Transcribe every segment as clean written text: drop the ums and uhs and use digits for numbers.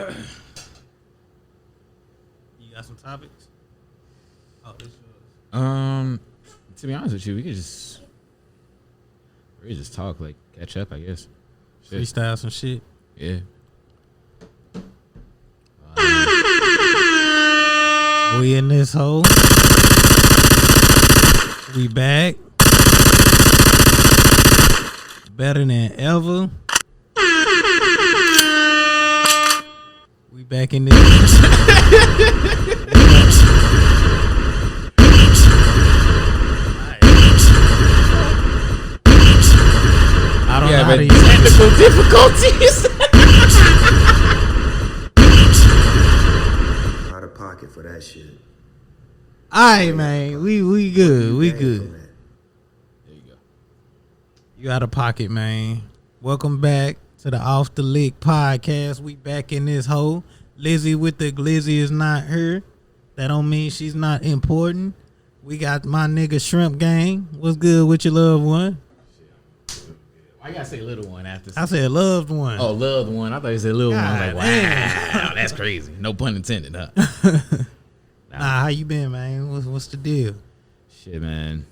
You got some topics? Oh, this yours. To be honest with you, we could just talk, like catch up, I guess. Shit. Freestyle some shit. Yeah. We in this hole. We back. Better than ever. We back in this. I don't know how to use technical difficulties. Out of pocket for that shit. Alright, man. We good. We good. There you go. You out of pocket, man. Welcome back to the Off the Lick podcast. We back in this hole. Lizzy with the Glizzy is not here. That don't mean she's not important. We got my nigga ShrimpGang. What's good with your loved one? Why you gotta say little one after? I said loved one. Oh, loved one. I thought you said little one. I was like, wow, that's crazy. No pun intended, huh? Nah, how you been, man? What's the deal? Shit, man.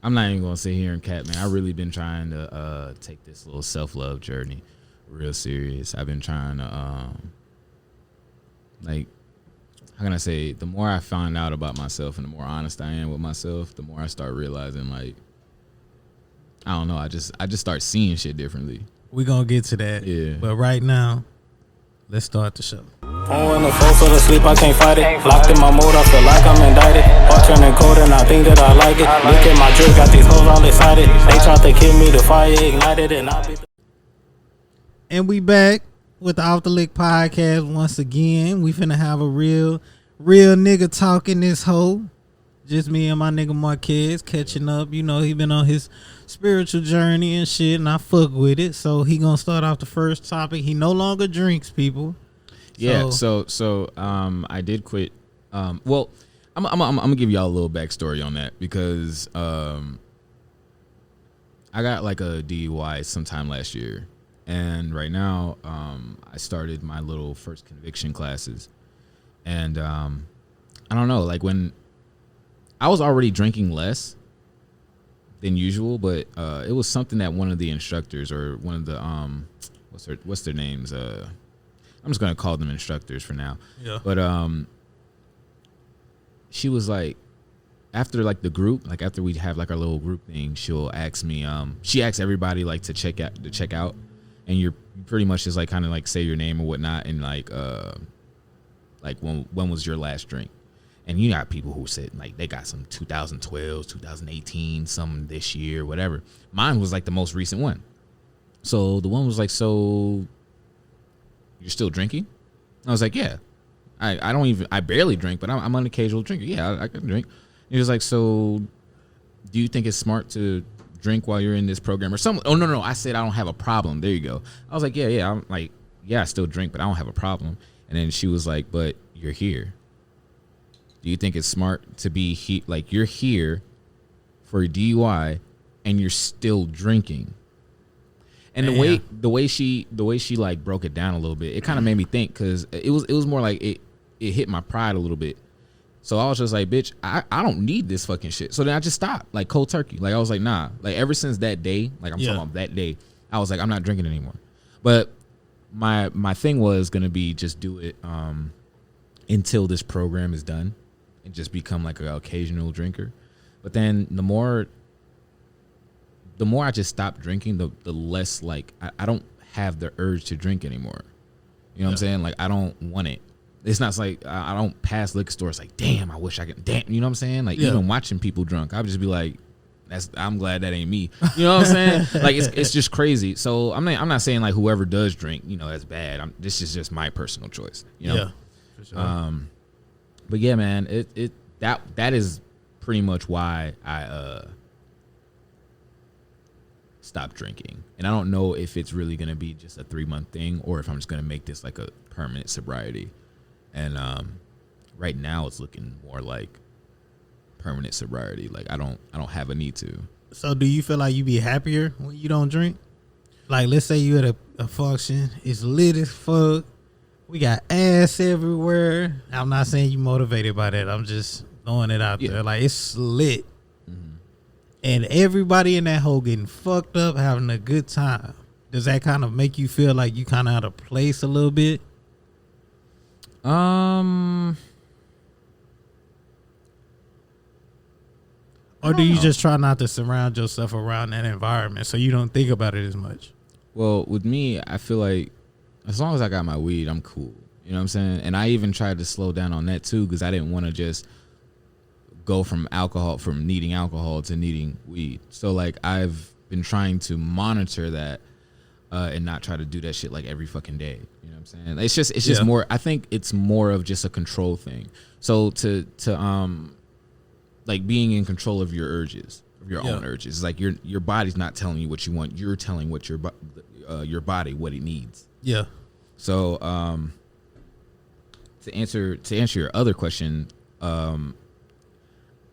I'm not even gonna sit here and cap, man. I really been trying to take this little self-love journey real serious. I've been trying to like, how can I say, the more I find out about myself and the more honest I am with myself, the more I start realizing, like, I don't know, I just start seeing shit differently. We gonna get to that. Yeah. But right now, let's start the show. When the full so to sleep, I can't fight it. Locked in my mood, I feel like I'm indicted. All turning cold and I think that I like it. Look at my drip, got these hoes all excited. They tried to kill me, the fire ignited and I beat. And we back with the Off the Lick podcast once again. We finna have a real nigga talk in this hole. Just me and my nigga Marquez catching up. You know, he been on his spiritual journey and shit, and I fuck with it. So he gonna start off the first topic. He no longer drinks, people. Yeah, so I did quit. Well, I'm gonna give y'all a little backstory on that because I got like a DUI sometime last year, and right now I started my little first conviction classes, and I don't know, like when I was already drinking less than usual, but it was something that one of the instructors or one of the what's their names? I'm just gonna call them instructors for now. Yeah. But she was like, after like the group, like after we have like our little group thing, she'll ask me. She asks everybody like to check out, and you're pretty much just like kind of like say your name or whatnot, and like when was your last drink? And you got people who said like they got some 2012, 2018, some this year, whatever. Mine was like the most recent one. So the one was like, so you're still drinking? I was like, yeah. I barely drink, but I'm an occasional drinker. Yeah, I can drink. He was like, so do you think it's smart to drink while you're in this program or something? Oh, no. I said I don't have a problem. There you go. I was like, yeah. I'm like, yeah, I still drink, but I don't have a problem. And then she was like, but you're here. Do you think it's smart to be like you're here for a DUI and you're still drinking? And the way she like broke it down a little bit, it kind of made me think, because it was more like it hit my pride a little bit. So I was just like, bitch, I don't need this fucking shit. So then I just stopped, like cold turkey. Like I was like, nah. Like ever since that day, like I'm talking about that day, I was like, I'm not drinking anymore. But my thing was gonna be just do it until this program is done and just become like an occasional drinker. But then the more I just stop drinking, the less like I don't have the urge to drink anymore. You know what I'm saying? Like I don't want it. It's not like I don't pass liquor stores like, damn, I wish I could. Damn, you know what I'm saying? Like even watching people drunk, I would just be like, I'm glad that ain't me. You know what I'm saying? Like it's just crazy. So I'm not saying like whoever does drink, you know, that's bad. This is just my personal choice. You know? Yeah. For sure. But yeah, man, that is pretty much why I stopped drinking. And I don't know if it's really gonna be just a 3-month thing or if I'm just gonna make this like a permanent sobriety. And right now it's looking more like permanent sobriety. Like I don't have a need to. So do you feel like you be happier when you don't drink? Like let's say you at a function, it's lit as fuck, We got ass everywhere. I'm not saying you motivated by that. I'm just throwing it out there. Like, it's lit. And everybody in that hole getting fucked up, having a good time. Does that kind of make you feel like you kind of out of place a little bit? Or do you just try not to surround yourself around that environment so you don't think about it as much? Well, with me, I feel like as long as I got my weed, I'm cool. You know what I'm saying? And I even tried to slow down on that too, because I didn't want to just go from needing alcohol to needing weed. So like I've been trying to monitor that and not try to do that shit like every fucking day. You know what I'm saying? It's just more, I think it's more of just a control thing. So to like being in control of your urges, of your own urges. It's like your body's not telling you what you want. You're telling what your body what it needs. Yeah. So to answer your other question, I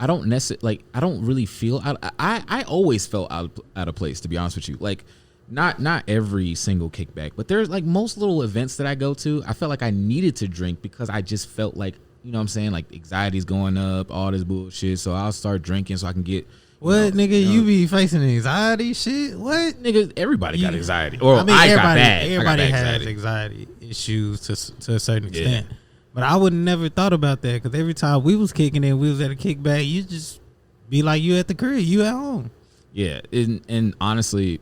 don't really feel I always felt out of place, to be honest with you. Like not every single kickback, but there's like most little events that I go to, I felt like I needed to drink because I just felt like, you know what I'm saying, like anxiety's going up, all this bullshit. So I'll start drinking so I can get you be facing anxiety shit? What? Nigga, everybody got anxiety. Or everybody has anxiety issues to a certain extent. But I would never thought about that, because every time we was kicking in, we was at a kickback, you just be like you at the crib, you at home. Yeah, and honestly,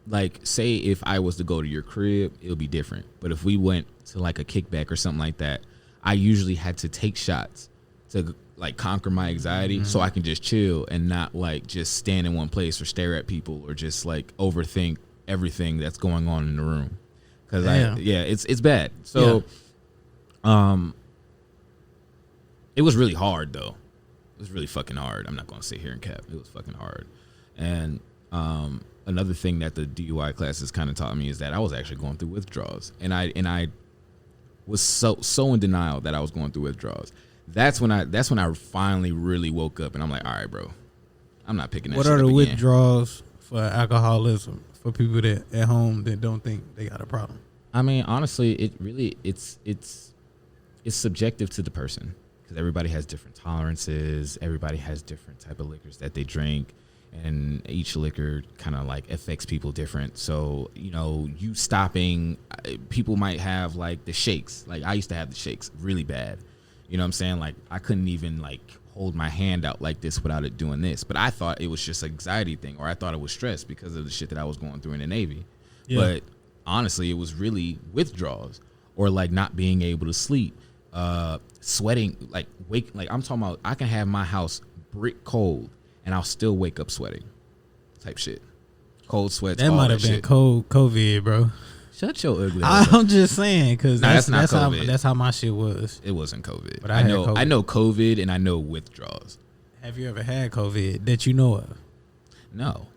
like say if I was to go to your crib, it would be different. But if we went to like a kickback or something like that, I usually had to take shots to like conquer my anxiety, so I can just chill and not like just stand in one place or stare at people or just like overthink everything that's going on in the room. Because it's bad. So. It was really hard though. It was really fucking hard. I'm not gonna sit here and cap. It was fucking hard. And another thing that the DUI classes kind of taught me is that I was actually going through withdrawals, and I was so in denial that I was going through withdrawals. That's when I finally really woke up, and I'm like, all right, bro, I'm not picking that shit up again. What are the withdrawals for alcoholism for people that at home that don't think they got a problem? I mean, honestly, it's subjective to the person, because everybody has different tolerances. Everybody has different type of liquors that they drink, and each liquor kind of like affects people different. So, you know, you stopping, people might have like the shakes. Like I used to have the shakes really bad. You know what I'm saying? Like I couldn't even like hold my hand out like this without it doing this. But I thought it was just an anxiety thing, or I thought it was stress because of the shit that I was going through in the Navy. Yeah. But honestly, it was really withdrawals, or like not being able to sleep. Sweating, like I'm talking about, I can have my house brick cold and I'll still wake up sweating type shit. Cold sweats. That might have been cold COVID, bro. Shut your ugly ass up. I'm just saying, because that's COVID. That's how my shit was. It wasn't COVID. But I know COVID and I know withdrawals. Have you ever had COVID that you know of? No.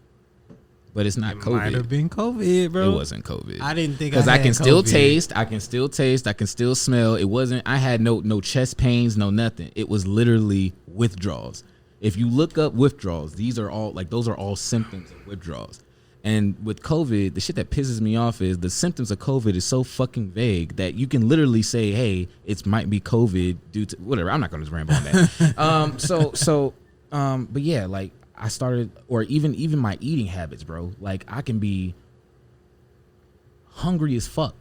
But it's not COVID. It might have been COVID, bro. It wasn't COVID. I didn't think because I can still taste. I can still taste. I can still smell. It wasn't. I had no chest pains, no nothing. It was literally withdrawals. If you look up withdrawals, those are all symptoms of withdrawals. And with COVID, the shit that pisses me off is the symptoms of COVID is so fucking vague that you can literally say, "Hey, it might be COVID due to whatever." I'm not going to ramble on that. But yeah, like. I started, or even my eating habits, bro. Like I can be hungry as fuck,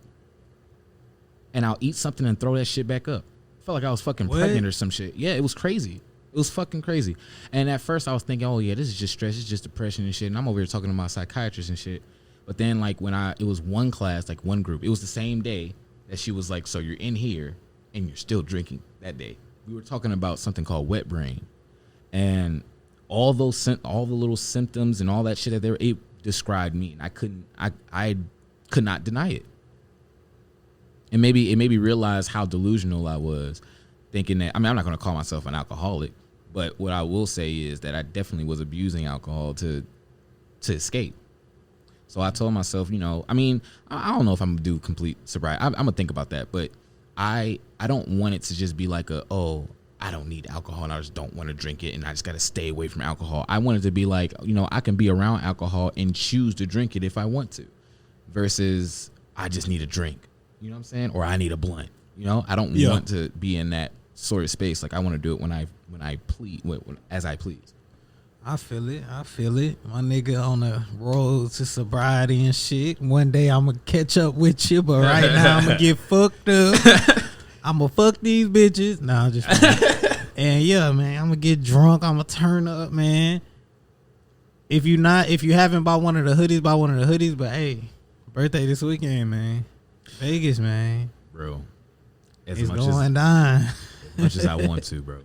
and I'll eat something and throw that shit back up. I felt like I was fucking pregnant or some shit. Yeah, it was crazy. It was fucking crazy. And at first I was thinking, oh yeah, this is just stress. It's just depression and shit. And I'm over here talking to my psychiatrist and shit. But then like it was one class, like one group. It was the same day that she was like, so you're in here and you're still drinking that day. We were talking about something called wet brain, and all the little symptoms and all that shit that it described me, and I could not deny it. And maybe it made me realize how delusional I was, thinking that, I mean, I'm not going to call myself an alcoholic, but what I will say is that I definitely was abusing alcohol to escape. So I told myself, you know, I mean, I don't know if I'm going to do complete sobriety. I'm going to think about that, but I don't want it to just be like I don't need alcohol and I just don't want to drink it and I just got to stay away from alcohol. I want it to be like, you know, I can be around alcohol and choose to drink it if I want to, versus I just need a drink. You You know what I'm saying? Or I need a blunt. You know, I don't want to be in that sort of space. Like I want to do it when I please, as I please. I feel it. My nigga on the road to sobriety and shit. One day I'm gonna catch up with you, but right now I'm gonna get fucked up. I'm gonna fuck these bitches. Nah, I'm just playing. And yeah, man, I'm gonna get drunk. I'm gonna turn up, man. If you haven't bought one of the hoodies, buy one of the hoodies. But hey, birthday this weekend, man. Vegas, man. Bro. It's going down. As much as I want to, bro.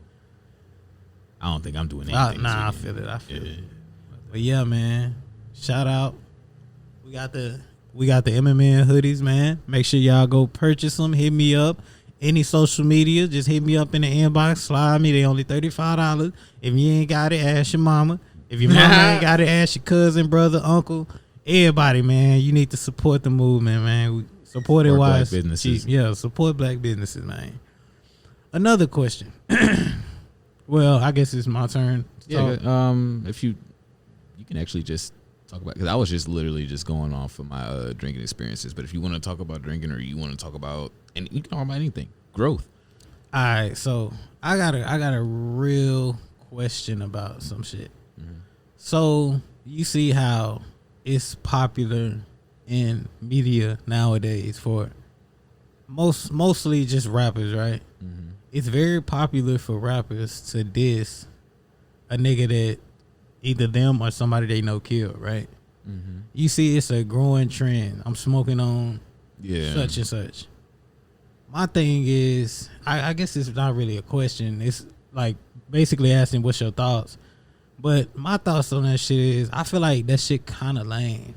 I don't think I'm doing anything. Nah, I feel it. But yeah, man. Shout out. We got the MMN hoodies, man. Make sure y'all go purchase them. Hit me up. Any social media, just hit me up in the inbox. Slide me. They only $35. If you ain't got it, ask your mama. If your mama ain't got it, ask your cousin, brother, uncle. Everybody, man. You need to support the movement, man. Support it wise. Black businesses. Yeah, support black businesses, man. Another question. Well, I guess it's my turn. Yeah, if you can actually just talk about, because I was just literally just going off of my drinking experiences. But if you want to talk about drinking, or you want to talk about, and you can talk about anything, growth. All right, so I got a real question about some shit. Mm-hmm. So you see how it's popular in media nowadays for mostly just rappers, right? Mm-hmm. It's very popular for rappers to diss a nigga that either them or somebody they know killed, right? Mm-hmm. You see, it's a growing trend. I'm smoking on such and such. My thing is, I guess it's not really a question. It's like basically asking what's your thoughts. But my thoughts on that shit is, I feel like that shit kind of lame.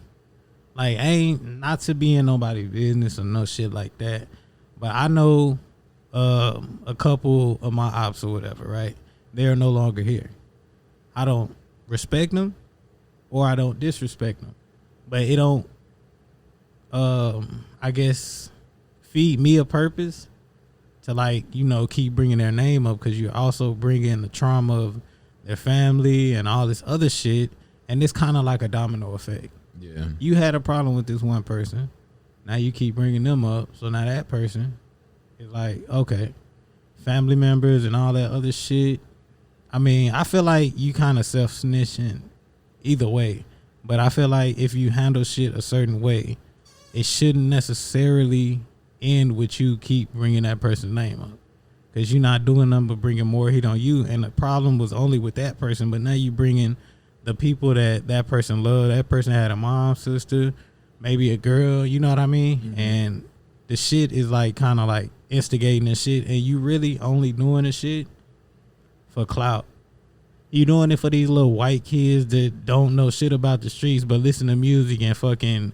Like, I ain't not to be in nobody's business or no shit like that. But I know a couple of my ops or whatever, right? They're no longer here. I don't respect them or I don't disrespect them. But it don't, I guess, feed me a purpose to, like, you know, keep bringing their name up, because you're also bringing the trauma of their family and all this other shit. And it's kind of like a domino effect. Yeah. You had a problem with this one person. Now you keep bringing them up. So now that person is like, okay, family members and all that other shit. I mean, I feel like you kind of self-snitching either way. But I feel like if you handle shit a certain way, it shouldn't necessarily end with you keep bringing that person's name up. Because you're not doing nothing but bringing more heat on you. And the problem was only with that person. But now you bringing the people that person loved. That person had a mom, sister, maybe a girl. You know what I mean? Mm-hmm. And the shit is like kind of like instigating the shit. And you really only doing the shit for clout. You doing it for these little white kids that don't know shit about the streets but listen to music and fucking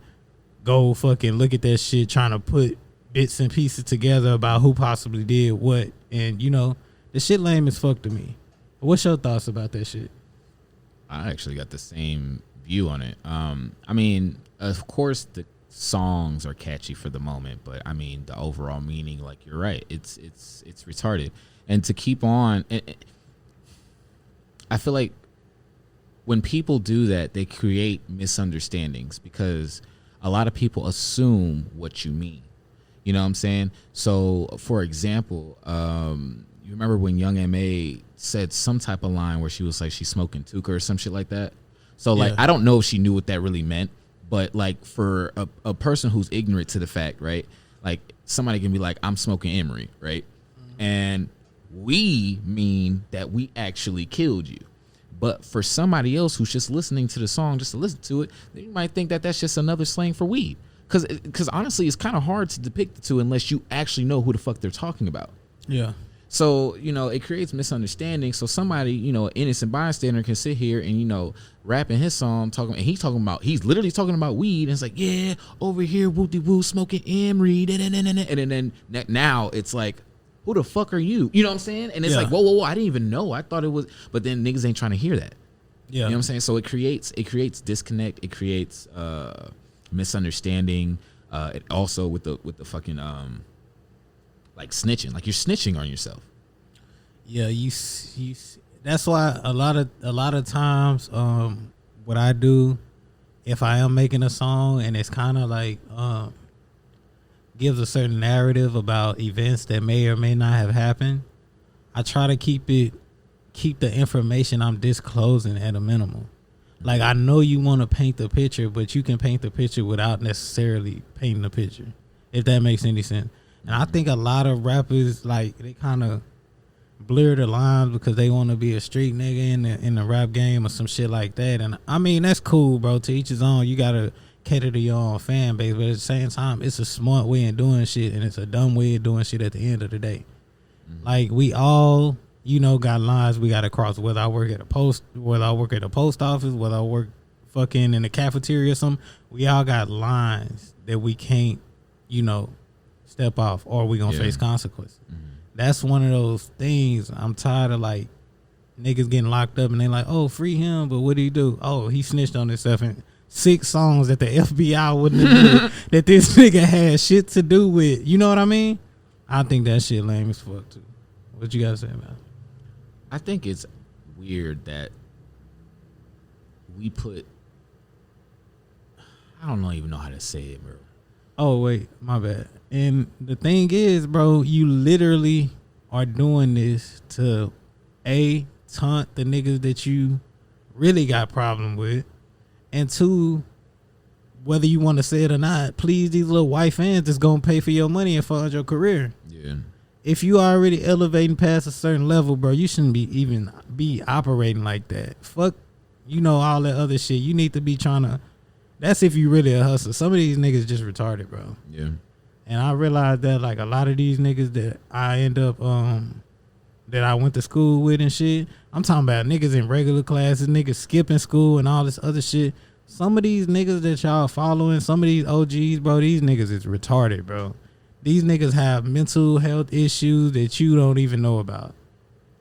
go fucking look at that shit, trying to put bits and pieces together about who possibly did what. And, you know, the shit lame as fuck to me. What's your thoughts about that shit? I actually got the same view on it. I mean, of course the songs are catchy for the moment, but I mean the overall meaning, like, you're right, it's retarded. And to keep on, I feel like when people do that, they create misunderstandings, because a lot of people assume what you mean. You know what I'm saying? So, for example, you remember when Young M.A said some type of line where she was like, she's smoking Tuka or some shit like that. So, like, I don't know if she knew what that really meant, but, like, for a person who's ignorant to the fact, right? Like, somebody can be like, I'm smoking Emery, right? Mm-hmm. And we mean that we actually killed you. But for somebody else who's just listening to the song just to listen to it, they might think that that's just another slang for weed. Because honestly, it's kind of hard to depict the two unless you actually know who the fuck they're talking about. Yeah. So, you know, it creates misunderstanding. So somebody, you know, innocent bystander can sit here and, you know, rap in his song, he's literally talking about weed. And it's like, yeah, over here, woo-de-woo, smoking Emery. And then now it's like, who the fuck are you? You know what I'm saying? And it's like, whoa, I didn't even know. I thought it was, but then niggas ain't trying to hear that. Yeah. You know what I'm saying? So it creates disconnect. It creates misunderstanding. It also with the fucking like snitching, like you're snitching on yourself. Yeah, you that's why a lot of times what I do, if I am making a song and it's kind of like gives a certain narrative about events that may or may not have happened, I try to keep the information I'm disclosing at a minimum. Like, I know you want to paint the picture, but you can paint the picture without necessarily painting the picture, if that makes any sense. And I think a lot of rappers, like, they kind of blur the lines because they want to be a street nigga in the rap game or some shit like that. And I mean, that's cool, bro. To each his own. You gotta cater to your own fan base, but at the same time, it's a smart way of doing shit, and it's a dumb way of doing shit at the end of the day. Like, we all, got lines we gotta cross. Whether I work at a post office, whether I work fucking in the cafeteria or something, we all got lines that we can't, step off, or we gonna face consequences. That's one of those things. I'm tired of, like, niggas getting locked up and they like, oh, free him, but what did he do? Oh, he snitched on himself in 6 songs that the FBI wouldn't have knew that this nigga had shit to do with. You know what I mean? I think that shit lame as fuck too. What you gotta say about it? I think it's weird that we put, I don't even know how to say it, bro. Oh, wait, my bad. And the thing is, bro, you literally are doing this to taunt the niggas that you really got problem with, and 2, whether you want to say it or not, please these little white fans that's gonna pay for your money and fund your career. Yeah. If you already elevating past a certain level, bro, you shouldn't even be operating like that. Fuck, all that other shit. You need to be trying to. That's if you really a hustler. Some of these niggas just retarded, bro. Yeah. And I realized that, like, a lot of these niggas that I end up that I went to school with and shit, I'm talking about niggas in regular classes, niggas skipping school and all this other shit. Some of these niggas that y'all following, some of these OGs, bro, these niggas is retarded, bro. These niggas have mental health issues that you don't even know about.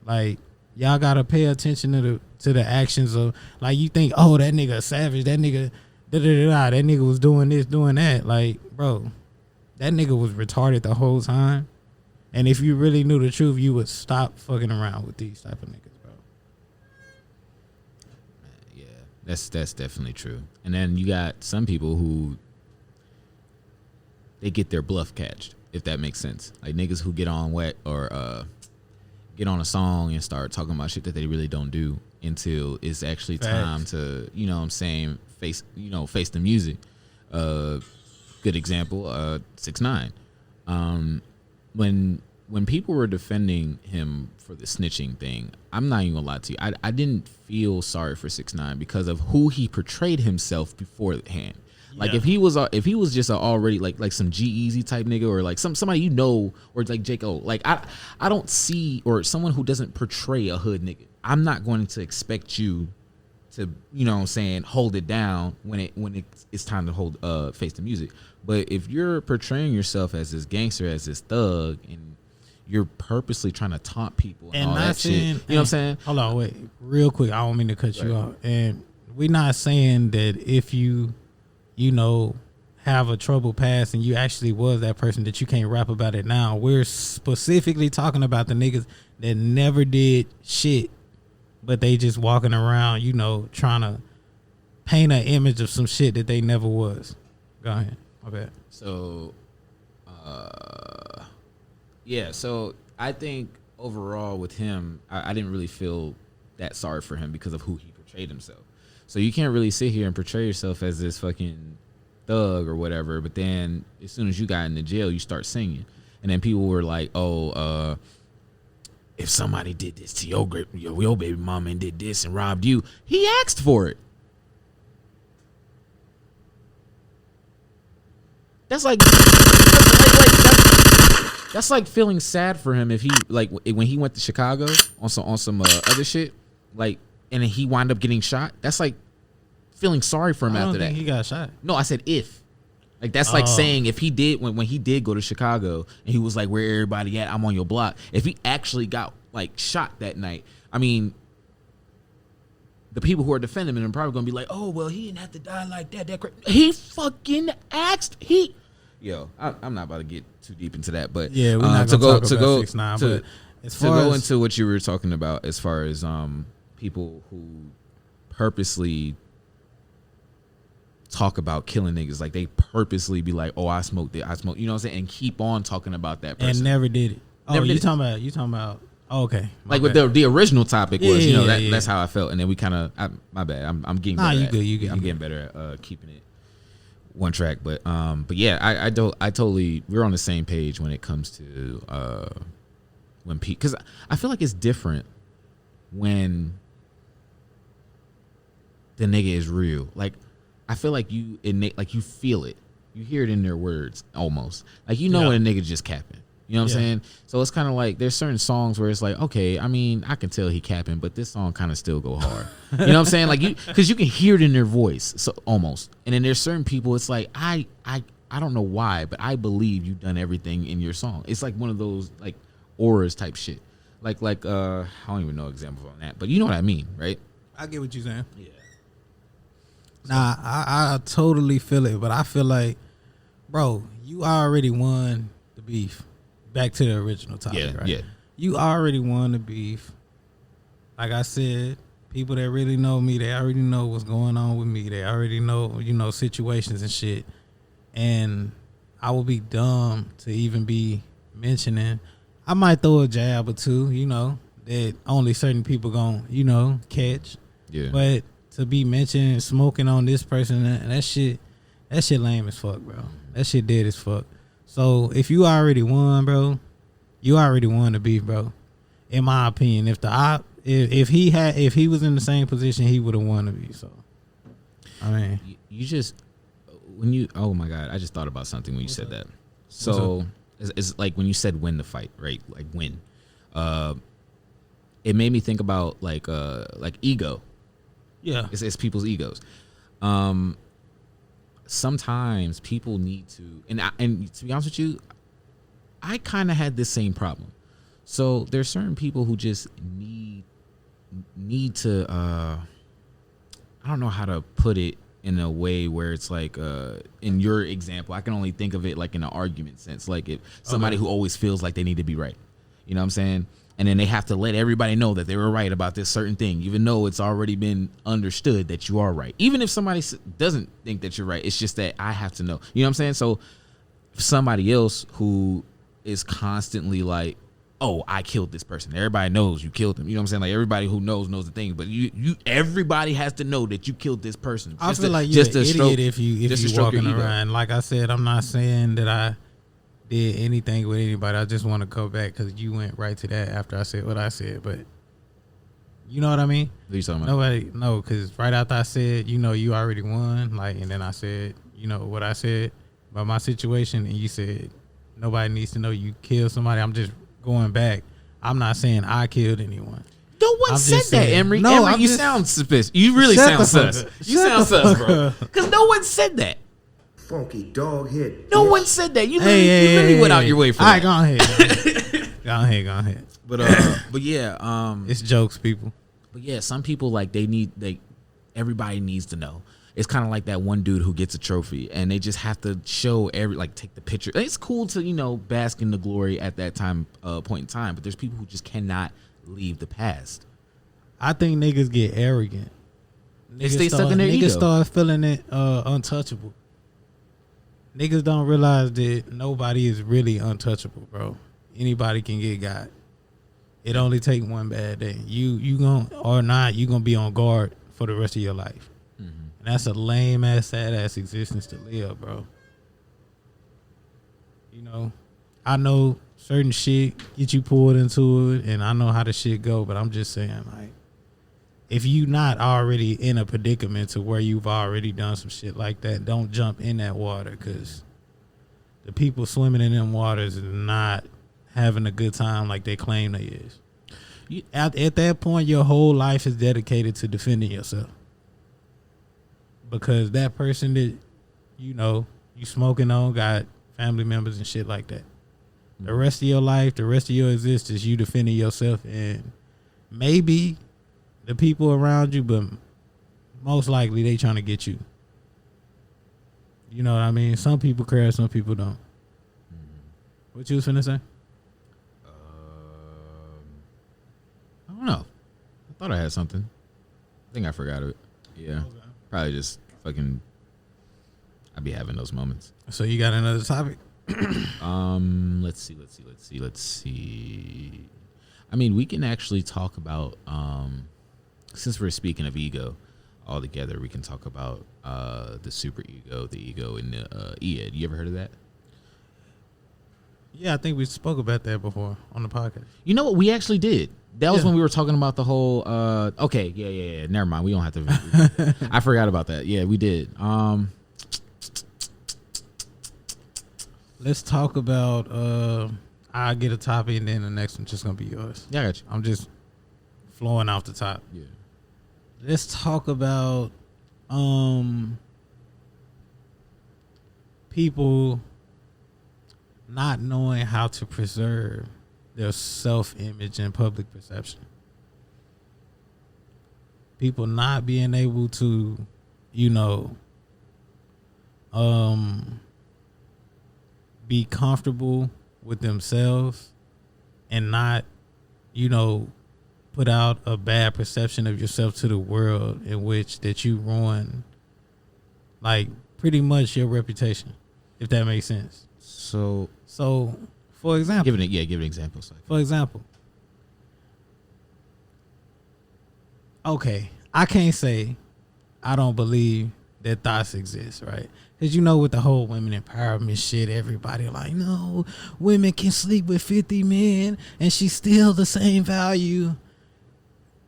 Like, y'all gotta pay attention to the actions of, like, you think, oh, that nigga a savage, that nigga that nigga was doing this, doing that. Like, bro, that nigga was retarded the whole time. And if you really knew the truth, you would stop fucking around with these type of niggas, bro. Yeah, that's definitely true. And then you got some people who they get their bluff catched, if that makes sense. Like, niggas who get on wet or get on a song and start talking about shit that they really don't do until it's actually time to, what I'm saying, face the music. Good example, 6ix9ine. When people were defending him for the snitching thing, I'm not even gonna lie to you, I didn't feel sorry for 6ix9ine because of who he portrayed himself beforehand. Like, if he was just a already like some G-Eazy type nigga, or like somebody or like J. Cole, like I don't see, or someone who doesn't portray a hood nigga, I'm not going to expect you to, hold it down when it's time to hold face the music. But if you're portraying yourself as this gangster, as this thug, and you're purposely trying to taunt people and all that shit, you know what I'm saying? Hold on, wait, real quick. I don't mean to cut you off. And we're not saying that if you have a troubled past and you actually was that person, that you can't rap about it now. We're specifically talking about the niggas that never did shit, but they just walking around, trying to paint an image of some shit that they never was. Go ahead. My bad. So, so I think overall with him, I didn't really feel that sorry for him because of who he portrayed himself. So you can't really sit here and portray yourself as this fucking thug or whatever, but then as soon as you got into jail, you start singing. And then people were like, oh, if somebody did this to your baby mama and did this and robbed you, he asked for it. That's like, that's like feeling sad for him if he, like, when he went to Chicago on some other shit, like, and then he wound up getting shot. That's like feeling sorry for him after that. I don't think he got shot. No, I said if. Like, that's like saying if he did, when he did go to Chicago and he was like, where everybody at? I'm on your block. If he actually got, like, shot that night, I mean, the people who are defending him are probably going to be like, oh, well, he didn't have to die like that. He fucking asked. I'm not about to get too deep into that, but yeah, we're not going to talk about 6ix9ine, but as far to go into what you were talking about as far as people who purposely talk about killing niggas. Like they purposely be like, oh, I smoked it, I smoked, you know what I'm saying, and keep on talking about that person and never did it. Never did it. You talking about? Oh, okay, like with the original topic was, that's how I felt, and then we kind of, my bad, I'm getting better. You good. I'm getting better at keeping it one track, but yeah, I totally, we're on the same page when it comes to when because I feel like it's different when the nigga is real. Like I feel like you feel it, you hear it in their words almost, like when a nigga just capping. You know what I'm saying? So it's kind of like there's certain songs where it's like, okay, I mean, I can tell he capping, but this song kind of still go hard. You know what I'm saying? Like because you can hear it in their voice, so almost. And then there's certain people, it's like I don't know why, but I believe you've done everything in your song. It's like one of those like auras type shit. Like I don't even know examples on that, but you know what I mean, right? I get what you're saying. Yeah. Nah, I totally feel it, but I feel like, bro, you already won the beef. Back to the original topic, right? Yeah. You already won the beef. Like I said, people that really know me, they already know what's going on with me. They already know, situations and shit. And I would be dumb to even be mentioning. I might throw a jab or two, that only certain people gon', catch. Yeah. But to be mentioning smoking on this person, that shit lame as fuck, bro. That shit dead as fuck. So if you already won, bro, you already won the beef, bro. In my opinion, if he was in the same position, he would have won the beef. So, I mean, oh my God, I just thought about something when you said that. So it's like when you said win the fight, right? Like win. It made me think about like ego. Yeah, it's people's egos. Sometimes people need to, and to be honest with you, I kind of had this same problem. So there's certain people who just need to, I don't know how to put it in a way where it's like, in your example, I can only think of it like in an argument sense, like if somebody who always feels like they need to be right, you know what I'm saying? And then they have to let everybody know that they were right about this certain thing, even though it's already been understood that you are right. Even if somebody doesn't think that you're right, it's just that I have to know. You know what I'm saying? So somebody else who is constantly like, oh, I killed this person. Everybody knows you killed them. You know what I'm saying? Like everybody who knows the thing. But everybody has to know that you killed this person. I feel like you're an idiot if you walking around. Like I said, I'm not saying that I did anything with anybody. I just want to go back because you went right to that after I said what I said. But you know what I mean? What are you talking about? Nobody, no, because right after I said, you already won. Like, and then I said, what I said about my situation, and you said nobody needs to know you killed somebody. I'm just going back. I'm not saying I killed anyone. No one said that, Emery. No, Emery, you sound suspicious. You really sound sus. You sound sus, bro. Because no one said that. Funky dog hit. No one said that. You really went out your way for that. All right, go ahead. But yeah, it's jokes, people. But yeah, some people like everybody needs to know. It's kind of like that one dude who gets a trophy and they just have to show take the picture. It's cool to bask in the glory at that point in time, but there's people who just cannot leave the past. I think niggas get arrogant. Niggas start feeling it untouchable. Niggas don't realize that nobody is really untouchable, bro. Anybody can get got. It only take one bad day. You gonna be on guard for the rest of your life. Mm-hmm. And that's a lame ass, sad ass existence to live, bro. I know certain shit get you pulled into it, and I know how the shit go, but I'm just saying, like, if you not already in a predicament to where you've already done some shit like that, don't jump in that water, because the people swimming in them waters is not having a good time like they claim they is. At that point, your whole life is dedicated to defending yourself, because that person that you smoking on got family members and shit like that. The rest of your life, the rest of your existence, you defending yourself, and maybe the people around you, but most likely they trying to get you. You know what I mean? Some people care, some people don't. What you was finna say? I don't know. I thought I had something. I think I forgot it. Yeah. Okay. Probably just fucking I be having those moments. So you got another topic? Let's see. I mean, we can actually talk about since we're speaking of ego all together, we can talk about the super ego, the ego in the ED. You ever heard of that? Yeah, I think we spoke about that before on the podcast. You know what? We actually did. That was when we were talking about the whole okay, yeah. Never mind. We don't have to I forgot about that. Yeah, we did. Let's talk about I'll get a topic and then the next one's just gonna be yours. Yeah, I got you. I'm just flowing off the top. Yeah. Let's talk about people not knowing how to preserve their self-image and public perception. People not being able to, be comfortable with themselves and not, put out a bad perception of yourself to the world in which that you ruin, like, pretty much your reputation, if that makes sense. So for example, give an example. For example, okay, I can't say I don't believe that thoughts exist, right? Because with the whole women empowerment shit, everybody like, no, women can sleep with 50 men and she's still the same value.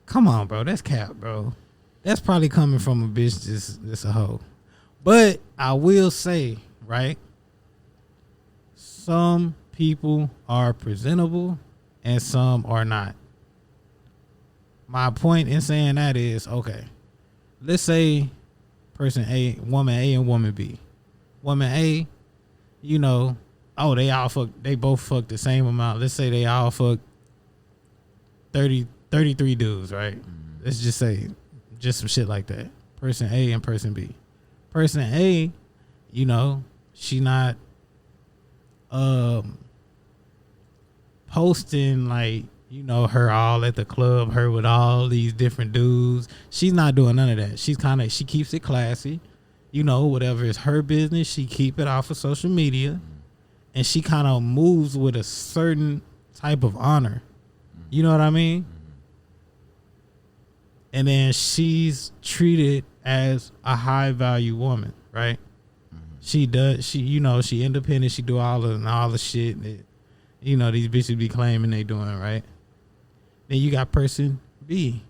Come on, bro, that's cap, bro. That's probably coming from a bitch that's a hoe. But I will say, right, some people are presentable and some are not. My point in saying that is, okay, let's say person A, woman A and woman B. Woman A, they both fucked the same amount. Let's say they all fucked 33 dudes, right? Let's just say just some shit like that. Person A and person B. Person A, she not posting like, her all at the club, her with all these different dudes. She's not doing none of that. She keeps it classy. Whatever is her business, she keep it off of social media. And she kind of moves with a certain type of honor. You know what I mean? And then she's treated as a high value woman, right? She independent. She do all the shit that, these bitches be claiming they doing, right? Then you got person B.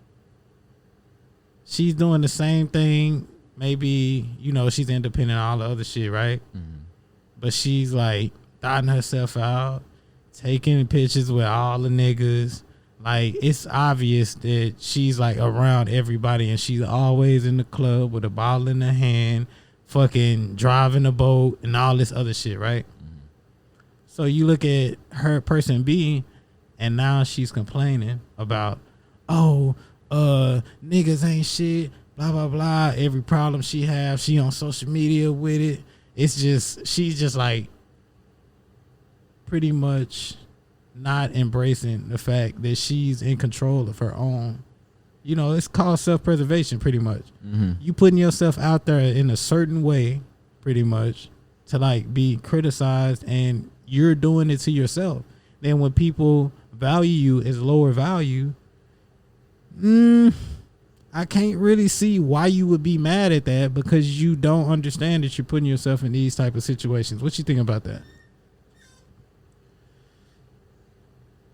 She's doing the same thing. Maybe, she's independent, all the other shit, right? But she's like dotting herself out, taking pictures with all the niggas. Like, it's obvious that she's like around everybody and she's always in the club with a bottle in her hand, fucking driving a boat and all this other shit, right? So you look at her person B and now she's complaining about, niggas ain't shit, blah, blah, blah. Every problem she have, she on social media with it. It's just, she's just like pretty much not embracing the fact that she's in control of her own. It's called self-preservation pretty much. You putting yourself out there in a certain way pretty much to like be criticized, and you're doing it to yourself. Then when people value you as lower value, I can't really see why you would be mad at that, because you don't understand that you're putting yourself in these type of situations. What you think about that?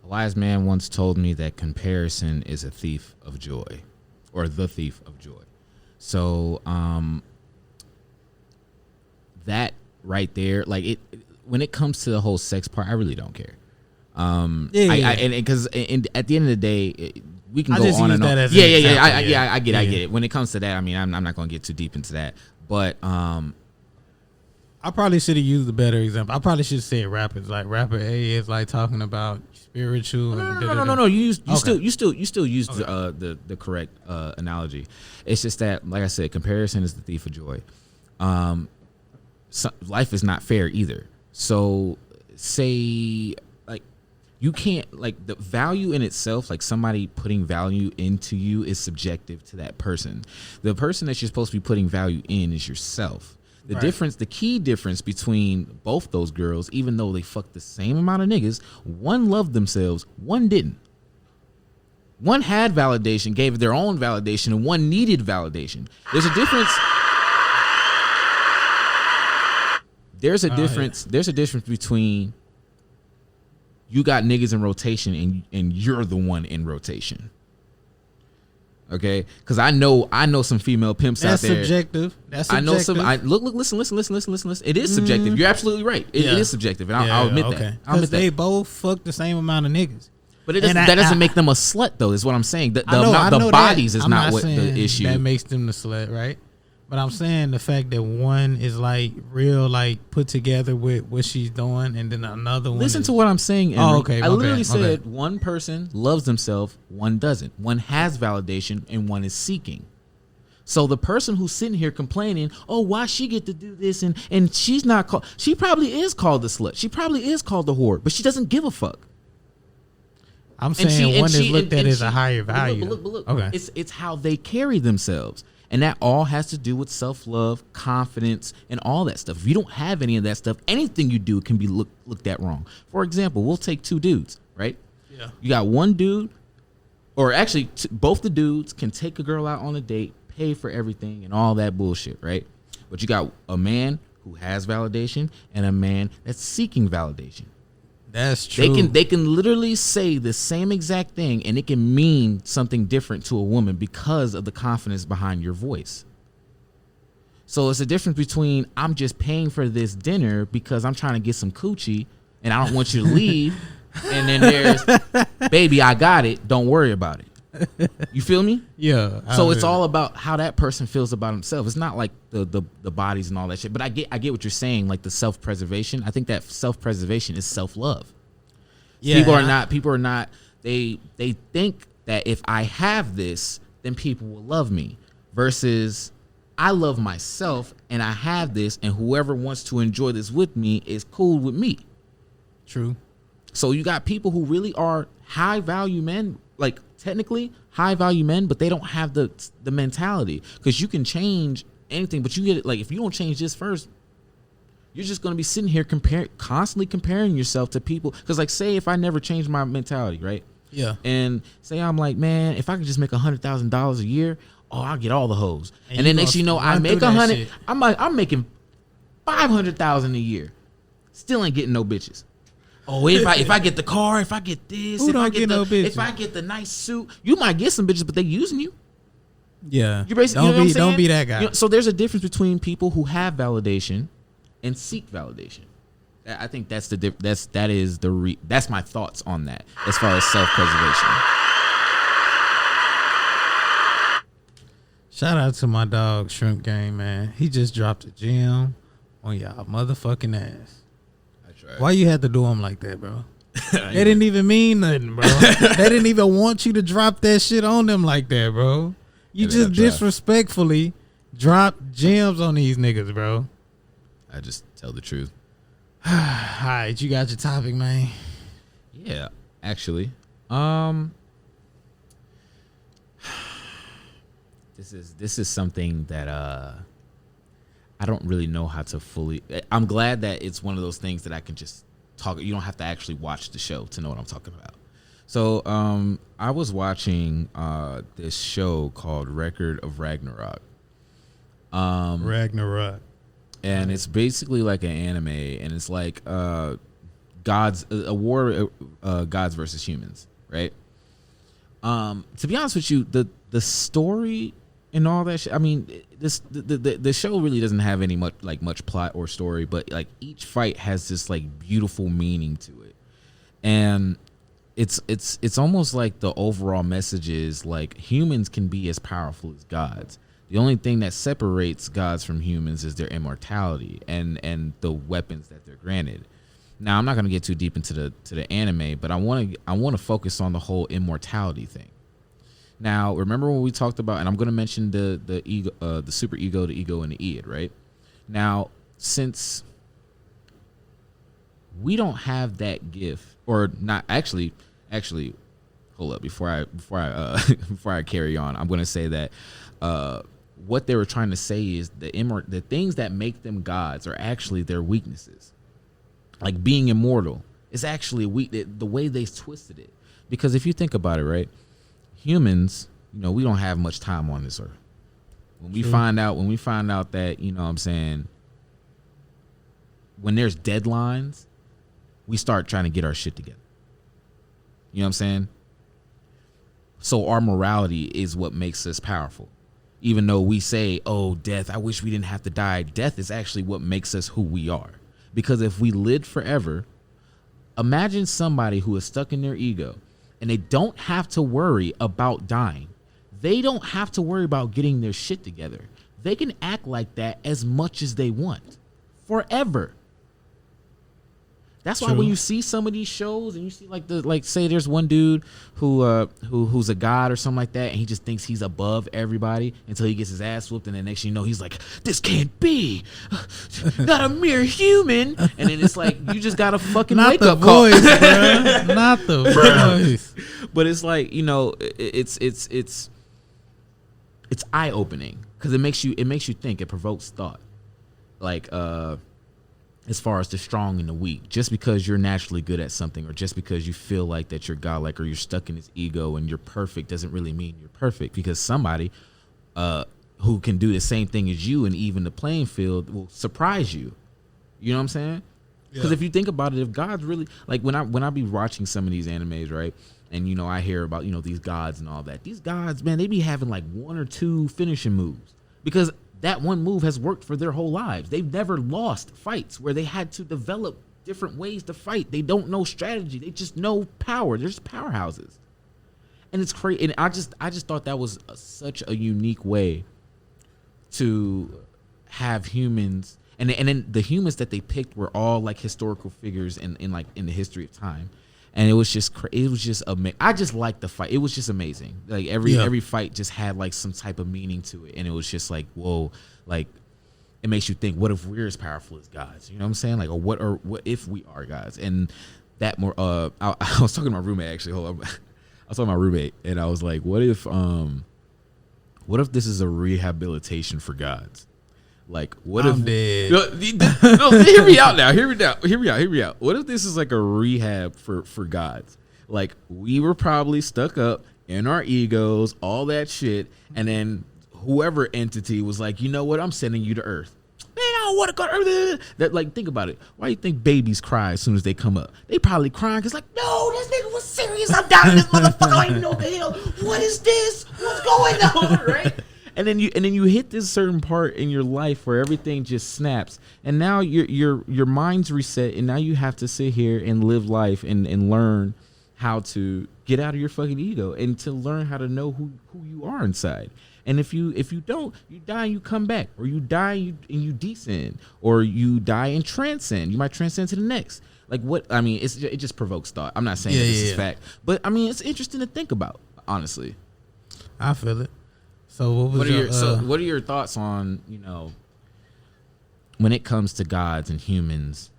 A wise man once told me that comparison is a thief of joy, or the thief of joy. So that right there, like it, when it comes to the whole sex part, I really don't care. Because at the end of the day, we can go on and on. I get it. When it comes to that, I mean, I'm not going to get too deep into that, but I probably should have used a better example. I probably should have said rappers. Like rapper A is like talking about spiritual. No. You still used the correct analogy. It's just that, like I said, comparison is the thief of joy. Life is not fair either. So say, like, you can't, like, the value in itself, like somebody putting value into you is subjective to that person. The person that you're supposed to be putting value in is yourself. The key difference between both those girls, even though they fucked the same amount of niggas, one loved themselves, one didn't. One had validation, gave their own validation, and one needed validation. There's a difference. There's a difference. There's a difference between you got niggas in rotation and you're the one in rotation. Okay, because I know some female pimps out there. Subjective. That's subjective. I know some. Listen. It is subjective. You're absolutely right. It is subjective, and I'll admit that. I'll admit they that. both fuck the same amount of niggas. But that doesn't make them a slut, though. Is what I'm saying. The bodies is not what the issue. That makes them the slut, right? But I'm saying the fact that one is like real, like put together with what she's doing, and then another one. Listen to what I'm saying. Emery. Oh, okay. I literally said one person loves themselves, one doesn't. One has validation, and one is seeking. So the person who's sitting here complaining, oh, why she get to do this, and she's not called. She probably is called the slut. She probably is called the whore, but she doesn't give a fuck. I'm saying one is looked at as a higher value. But look, okay. It's how they carry themselves. And that all has to do with self-love, confidence, and all that stuff. If you don't have any of that stuff, anything you do can be looked at wrong. For example, we'll take two dudes, right? Yeah. You got one dude, or actually both the dudes can take a girl out on a date, pay for everything, and all that bullshit, right? But you got a man who has validation and a man that's seeking validation. That's true. They can literally say the same exact thing and it can mean something different to a woman because of the confidence behind your voice. So it's a difference between I'm just paying for this dinner because I'm trying to get some coochie and I don't want you to leave. And then there's, baby, I got it. Don't worry about it. You feel me? Yeah. So it's all about how that person feels about himself. It's not like the bodies and all that shit. But I get what you're saying, like the self-preservation. I think that self-preservation is self-love. Yeah. People are not they think that if I have this, then people will love me. Versus I love myself and I have this, and whoever wants to enjoy this with me is cool with me. True. So you got people who really are high value men, like technically high value men, but they don't have the mentality, because you can change anything, but you get it, like if you don't change this first, you're just going to be sitting here constantly comparing yourself to people. Because like, say if I never change my mentality, right? Yeah. And say I'm like, man, if I could just make $100,000 a year, oh, I'll get all the hoes. And then next you know, I make 100. I'm making 500,000 a year, still ain't getting no bitches. Oh, if I get the car, if I get this, if I get the nice suit, you might get some bitches, but they using you. Yeah. You basically don't be that guy. So there's a difference between people who have validation and seek validation. I think that's that's my thoughts on that as far as self-preservation. Shout out to my dog ShrimpGang, man. He just dropped a gem on y'all motherfucking ass. Why you had to do him like that, bro? They didn't even mean nothing, bro. They didn't even want you to drop that shit on them like that, bro. You just disrespectfully drop gems on these niggas, bro. I just tell the truth. All right, you got your topic, man. Yeah, actually. This is something that I don't really know how to fully. I'm glad that it's one of those things that I can just talk. You don't have to actually watch the show to know what I'm talking about. So I was watching this show called Record of Ragnarok. Ragnarok. And it's basically like an anime, and it's like a war, gods versus humans, right? To be honest with you, the story and all that shit, I mean, the show really doesn't have any much plot or story, but like each fight has this like beautiful meaning to it, and it's almost like the overall message is like humans can be as powerful as gods. The only thing that separates gods from humans is their immortality and the weapons that they're granted. Now, I'm not going to get too deep into the anime, but I want to focus on the whole immortality thing. Now, remember when we talked about, and I'm going to mention the ego, the super ego, the ego, and the id, right? Now, since we don't have that gift, or not actually, hold up, before I carry on, I'm going to say that what they were trying to say is the things that make them gods are actually their weaknesses. Like being immortal is actually the way they twisted it. Because if you think about it, right, humans, we don't have much time on this earth. When we find out that, what I'm saying, when there's deadlines, we start trying to get our shit together. You know what I'm saying? So our morality is what makes us powerful. Even though we say, oh, death, I wish we didn't have to die. Death is actually what makes us who we are. Because if we lived forever, imagine somebody who is stuck in their ego and they don't have to worry about dying. They don't have to worry about getting their shit together. They can act like that as much as they want forever. That's why when you see some of these shows and you see say there's one dude who's a god or something like that, and he just thinks he's above everybody until he gets his ass whooped, and then next thing you know he's like, this can't be, not a mere human, and then it's like you just got a fucking wake up call. Not the voice, bro. Not the voice. But it's like it's eye opening because it makes you think. It provokes thought, like as far as the strong and the weak. Just because you're naturally good at something, or just because you feel like that you're godlike, or you're stuck in this ego and you're perfect, doesn't really mean you're perfect. Because somebody who can do the same thing as you and even the playing field will surprise you. You know what I'm saying? Because if you think about it, if God's really like when I be watching some of these animes, right? And I hear about these gods and all that. These gods, man, they be having like one or two finishing moves because that one move has worked for their whole lives. They've never lost fights where they had to develop different ways to fight. They don't know strategy. They just know power. They're just powerhouses. And it's crazy. And I just thought that was such a unique way to have humans. And then the humans that they picked were all like historical figures in the history of time. And it was just amazing. I just liked the fight. It was just amazing. Like every fight just had like some type of meaning to it, and it was just like, whoa, like it makes you think, what if we're as powerful as gods? You know what I'm saying? Like, or what if we are gods? And that more. I was talking to my roommate actually. Hold on, I was talking to my roommate, and I was like, what if this is a rehabilitation for gods? Like, what I'm if dead. No, hear me out now. Hear me out. What if this is like a rehab for gods? Like, we were probably stuck up in our egos, all that shit, and then whoever entity was like, you know what? I'm sending you to Earth. Man, I don't want to go to Earth. That, like, think about it. Why do you think babies cry as soon as they come up? They probably crying because like, no, this nigga was serious. I'm down in this motherfucker. I don't even know what the hell. What is this? What's going on? Right? And then you hit this certain part in your life where everything just snaps, and now your mind's reset, and now you have to sit here and live life and learn how to get out of your fucking ego and to learn how to know who you are inside. And if you don't, you die and you come back, or you die and you descend, or you die and transcend. You might transcend to the next. Like what? I mean, it just provokes thought. I'm not saying that this is fact, but I mean, it's interesting to think about, honestly. I feel it. So what are your thoughts on, when it comes to gods and humans,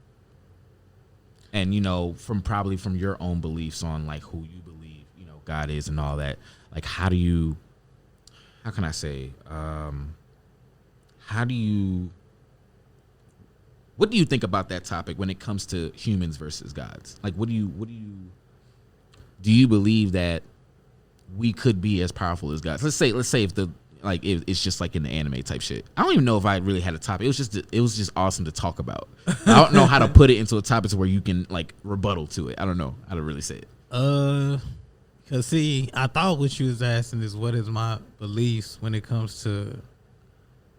and from your own beliefs on like who you believe God is and all that? Like, how do you what do you think about that topic when it comes to humans versus gods? Like, do you believe that we could be as powerful as gods? Let's say if it's just like in the anime type shit. I don't even know if I really had a topic. It was just awesome to talk about. I don't know how to put it into a topic to where you can like rebuttal to it. I don't know how to really say it. Cause see, I thought what you was asking is what is my beliefs when it comes to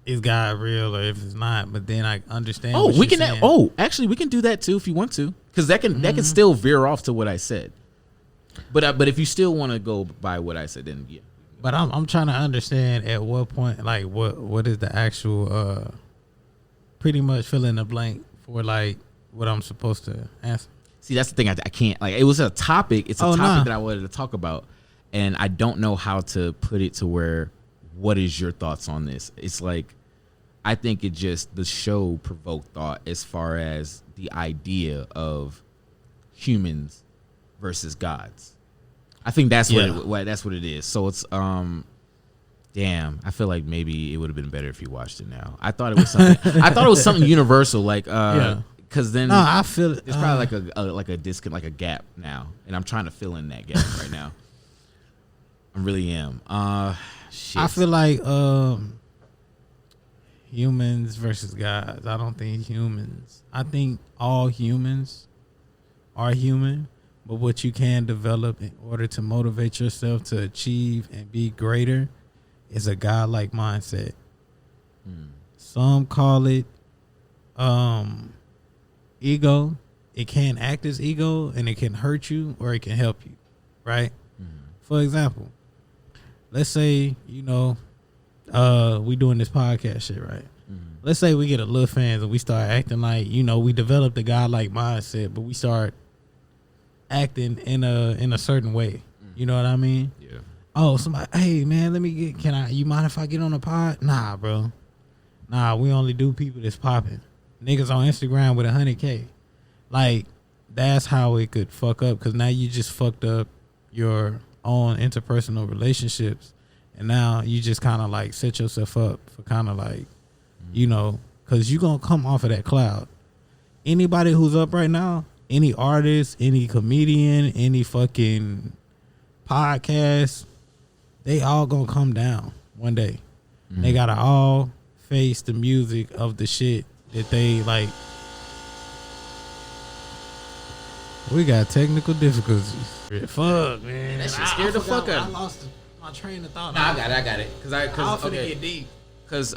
is God real or if it's not. But then I understand. Oh, we can. Saying. Actually, we can do that too if you want to, because that can still veer off to what I said. But if you still want to go by what I said, then yeah. But I'm trying to understand at what point, like what is the actual pretty much fill in the blank for like what I'm supposed to answer. See, that's the thing. I can't, like, it was a topic. It's a topic that I wanted to talk about, and I don't know how to put it to where, what is your thoughts on this? It's like, I think the show provoked thought as far as the idea of humans versus gods. I think that's what it is. So it's Damn, I feel like maybe it would have been better if you watched it now. I thought it was something. I thought it was something universal, like because then No, I feel it. There's probably like a disconnect, like a gap now, and I'm trying to fill in that gap right now. I really am. Shit. I feel like humans versus gods. I don't think humans. I think all humans are human, but what you can develop in order to motivate yourself to achieve and be greater is a godlike mindset. Some call it ego. It can act as ego, and it can hurt you or it can help you, right? For example, let's say, we doing this podcast shit, right? Let's say we get a little fans and we start acting like, we developed a godlike mindset, but we start acting in a certain way. You know what I mean? Yeah. Oh, somebody, hey man, you mind if I get on the pod? Nah, bro. Nah, we only do people that's popping. Niggas on Instagram with 100K. Like, that's how it could fuck up, because now you just fucked up your own interpersonal relationships, and now you just kind of like set yourself up for kind of like, because you gonna come off of that cloud. Anybody who's up right now, any artist, any comedian, any fucking podcast, they all gonna come down one day. They gotta all face the music of the shit that they like. We got technical difficulties. Fuck, man. That shit scared the fuck out of me. I lost my train of thought. Nah, I got it. Cause finna get deep. Cause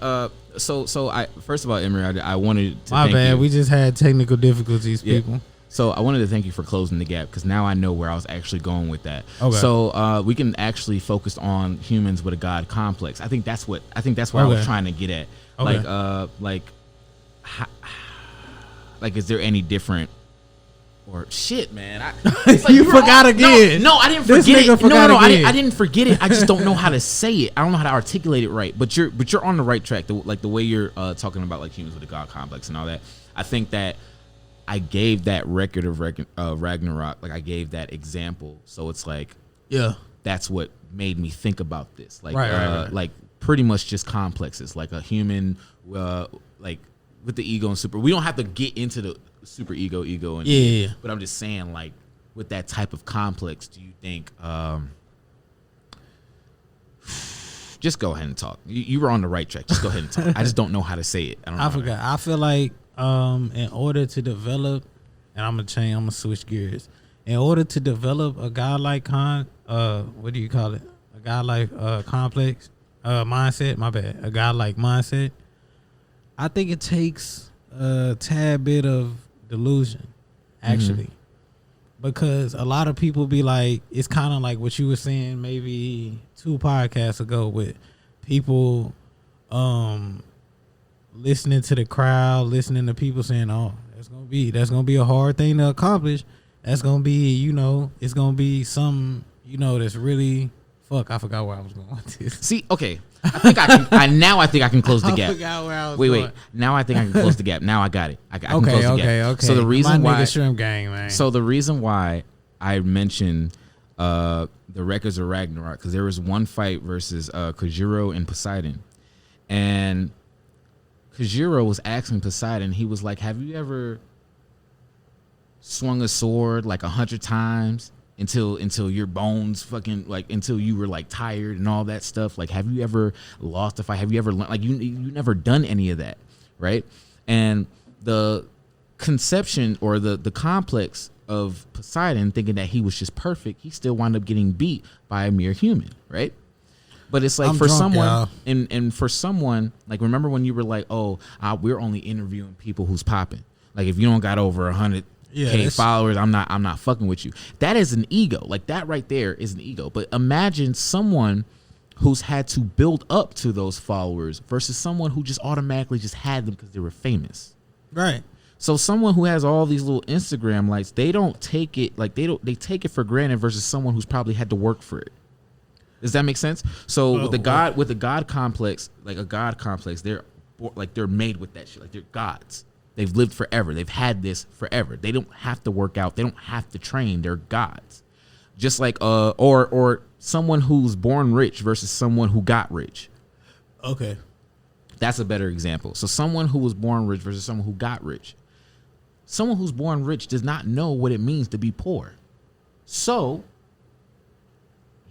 so I first of all, Emery, I wanted to My thank bad. you. We just had technical difficulties, people. So I wanted to thank you for closing the gap, because now I know where I was actually going with that. Okay. So we can actually focus on humans with a God complex. I think that's where I was trying to get at. Okay. Like, is there any different? Or shit, man. You forgot again. No, I didn't This forget nigga it. forgot No, again. I didn't forget it. I just don't know how to say it. I don't know how to articulate it right. But you're on the right track. The way you're talking about like humans with a God complex and all that. I think that I gave that record of Ragnarok. Like, I gave that example. So it's like, that's what made me think about this. Like, Right. like pretty much just complexes. Like a human, like with the ego and super. We don't have to get into the super ego and Yeah. but I'm just saying, like, with that type of complex, do you think just go ahead and talk. You were on the right track. Just go ahead and talk. I just don't know how to say it. I forgot. I feel like in order to develop, and I'm gonna switch gears. In order to develop a godlike what do you call it? A godlike complex mindset. My bad. A godlike mindset. I think it takes a tad bit of delusion, actually, because a lot of people be like, it's kind of like what you were saying maybe 2 podcasts ago with people listening to the crowd, listening to people saying, oh, that's gonna be a hard thing to accomplish. That's gonna be, it's gonna be some, that's really I forgot where I was going with this. See, okay. I think I can. I think I can close the gap. I forgot where I was Wait. going. Now I think I can close the gap. Now I got it. I can close the gap. Okay. So the reason My why nigga ShrimpGang, man. So the reason why I mentioned the records of Ragnarok, because there was one fight versus Kojiro and Poseidon, and Kojiro was asking Poseidon. He was like, "Have you ever swung a sword like 100 times until your bones fucking like until you were like tired and all that stuff? Like, have you ever lost a fight? Have you ever learned? Like, you never done any of that, right?" And the conception or the complex of Poseidon thinking that he was just perfect, he still wound up getting beat by a mere human, right? But it's like, I'm for drunk, someone y'all. and for someone, like, remember when you were like, oh, we're only interviewing people who's popping. Like, if you don't got over 100K followers, I'm not fucking with you. That is an ego. Like, that right there is an ego. But imagine someone who's had to build up to those followers versus someone who just automatically just had them because they were famous. Right. So someone who has all these little Instagram likes, they don't take it like they take it for granted versus someone who's probably had to work for it. Does that make sense? So with the God complex, like a God complex, they're made with that shit. Like, they're gods. They've lived forever. They've had this forever. They don't have to work out. They don't have to train. They're gods. Just like or someone who's born rich versus someone who got rich. Okay. That's a better example. So someone who was born rich versus someone who got rich. Someone who's born rich does not know what it means to be poor. So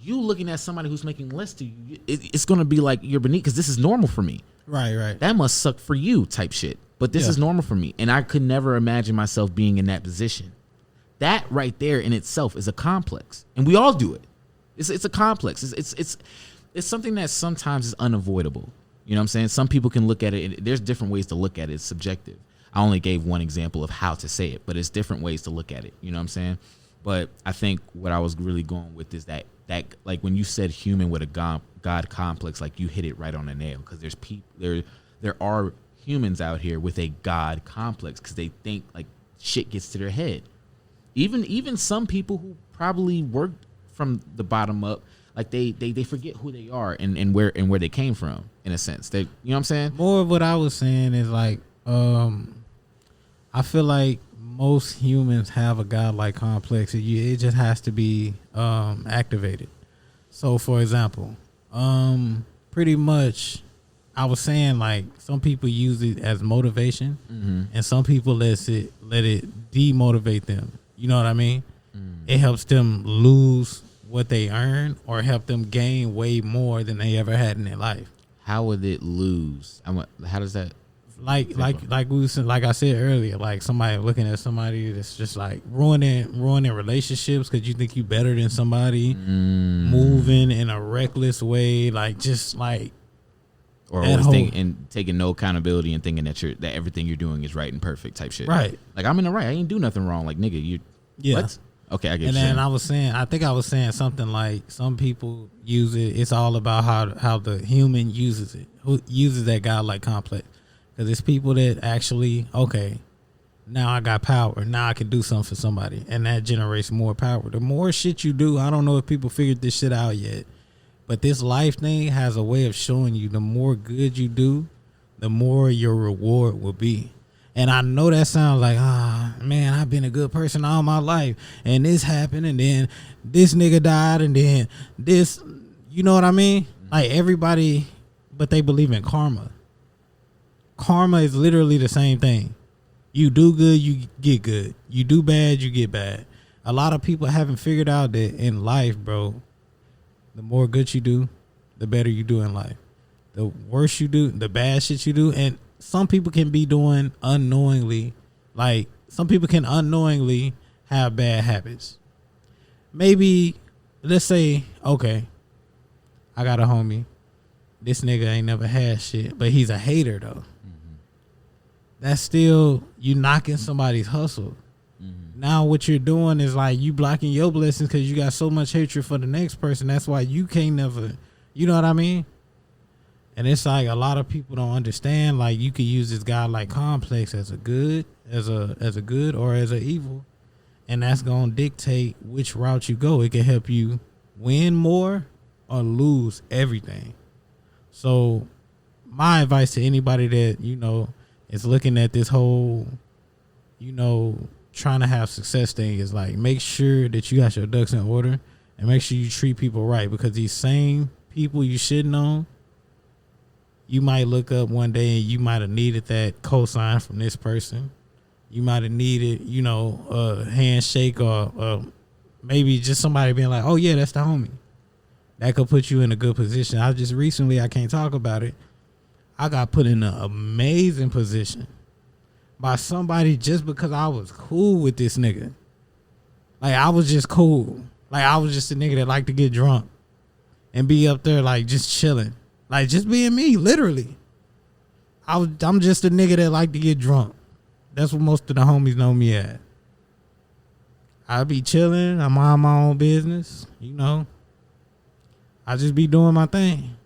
you looking at somebody who's making less to you, it's going to be like you're beneath because this is normal for me. Right. That must suck for you type shit. But this is normal for me. And I could never imagine myself being in that position. That right there in itself is a complex. And we all do it. It's a complex. It's something that sometimes is unavoidable. You know what I'm saying? Some people can look at it. And there's different ways to look at it. It's subjective. I only gave one example of how to say it, but it's different ways to look at it. You know what I'm saying? But I think what I was really going with is that like when you said human with a God complex, like you hit it right on the nail because there's people there are humans out here with a God complex because they think like shit gets to their head. Even some people who probably worked from the bottom up, like they forget who they are and where they came from in a sense. They, you know what I'm saying? More of what I was saying is like I feel like most humans have a godlike complex. It just has to be activated. So, for example, pretty much, I was saying like some people use it as motivation, and some people let it demotivate them. You know what I mean? It helps them lose what they earn or help them gain way more than they ever had in their life. How would it lose? How does that? Like I said earlier, like somebody looking at somebody that's just like ruining relationships because you think you better than somebody, moving in a reckless way, like just like, or always taking no accountability and thinking that everything you're doing is right and perfect type shit. Right. Like I'm in the right. I ain't do nothing wrong. Like nigga, what? Okay, I get. And then I was saying something like some people use it. It's all about how the human uses it, who uses that godlike complex. Because it's people that actually, okay, now I got power. Now I can do something for somebody. And that generates more power. The more shit you do, I don't know if people figured this shit out yet, but this life thing has a way of showing you the more good you do, the more your reward will be. And I know that sounds like, man, I've been a good person all my life. And this happened. And then this nigga died. And then this, you know what I mean? Like everybody, but they believe in karma. Karma is literally the same thing. You do good, you get good. You do bad, you get bad. A lot of people haven't figured out that in life, bro, the more good you do, the better you do in life. The worse you do, the bad shit you do. And some people can be doing unknowingly, like some people can unknowingly have bad habits. Maybe, let's say, okay, I got a homie. This nigga ain't never had shit, but he's a hater though. That's still you knocking somebody's hustle. Now what you're doing is like you blocking your blessings because you got so much hatred for the next person. That's why you can't never, you know what I mean? And it's like a lot of people don't understand. Like you could use this godlike complex as a good, as a good or as a evil, and that's gonna dictate which route you go. It can help you win more or lose everything. So my advice to anybody that is looking at this whole, trying to have success thing is like, make sure that you got your ducks in order and make sure you treat people right, because these same people you shitting on, you might look up one day and you might have needed that cosign from this person. You might have needed, a handshake or maybe just somebody being like, oh yeah, that's the homie. That could put you in a good position. I can't talk about it. I got put in an amazing position by somebody just because I was cool with this nigga. Like, I was just cool. Like, I was just a nigga that liked to get drunk and be up there, like, just chilling. Like, just being me, literally. I'm just a nigga that like to get drunk. That's what most of the homies know me at. I be chilling. I mind my own business, I just be doing my thing.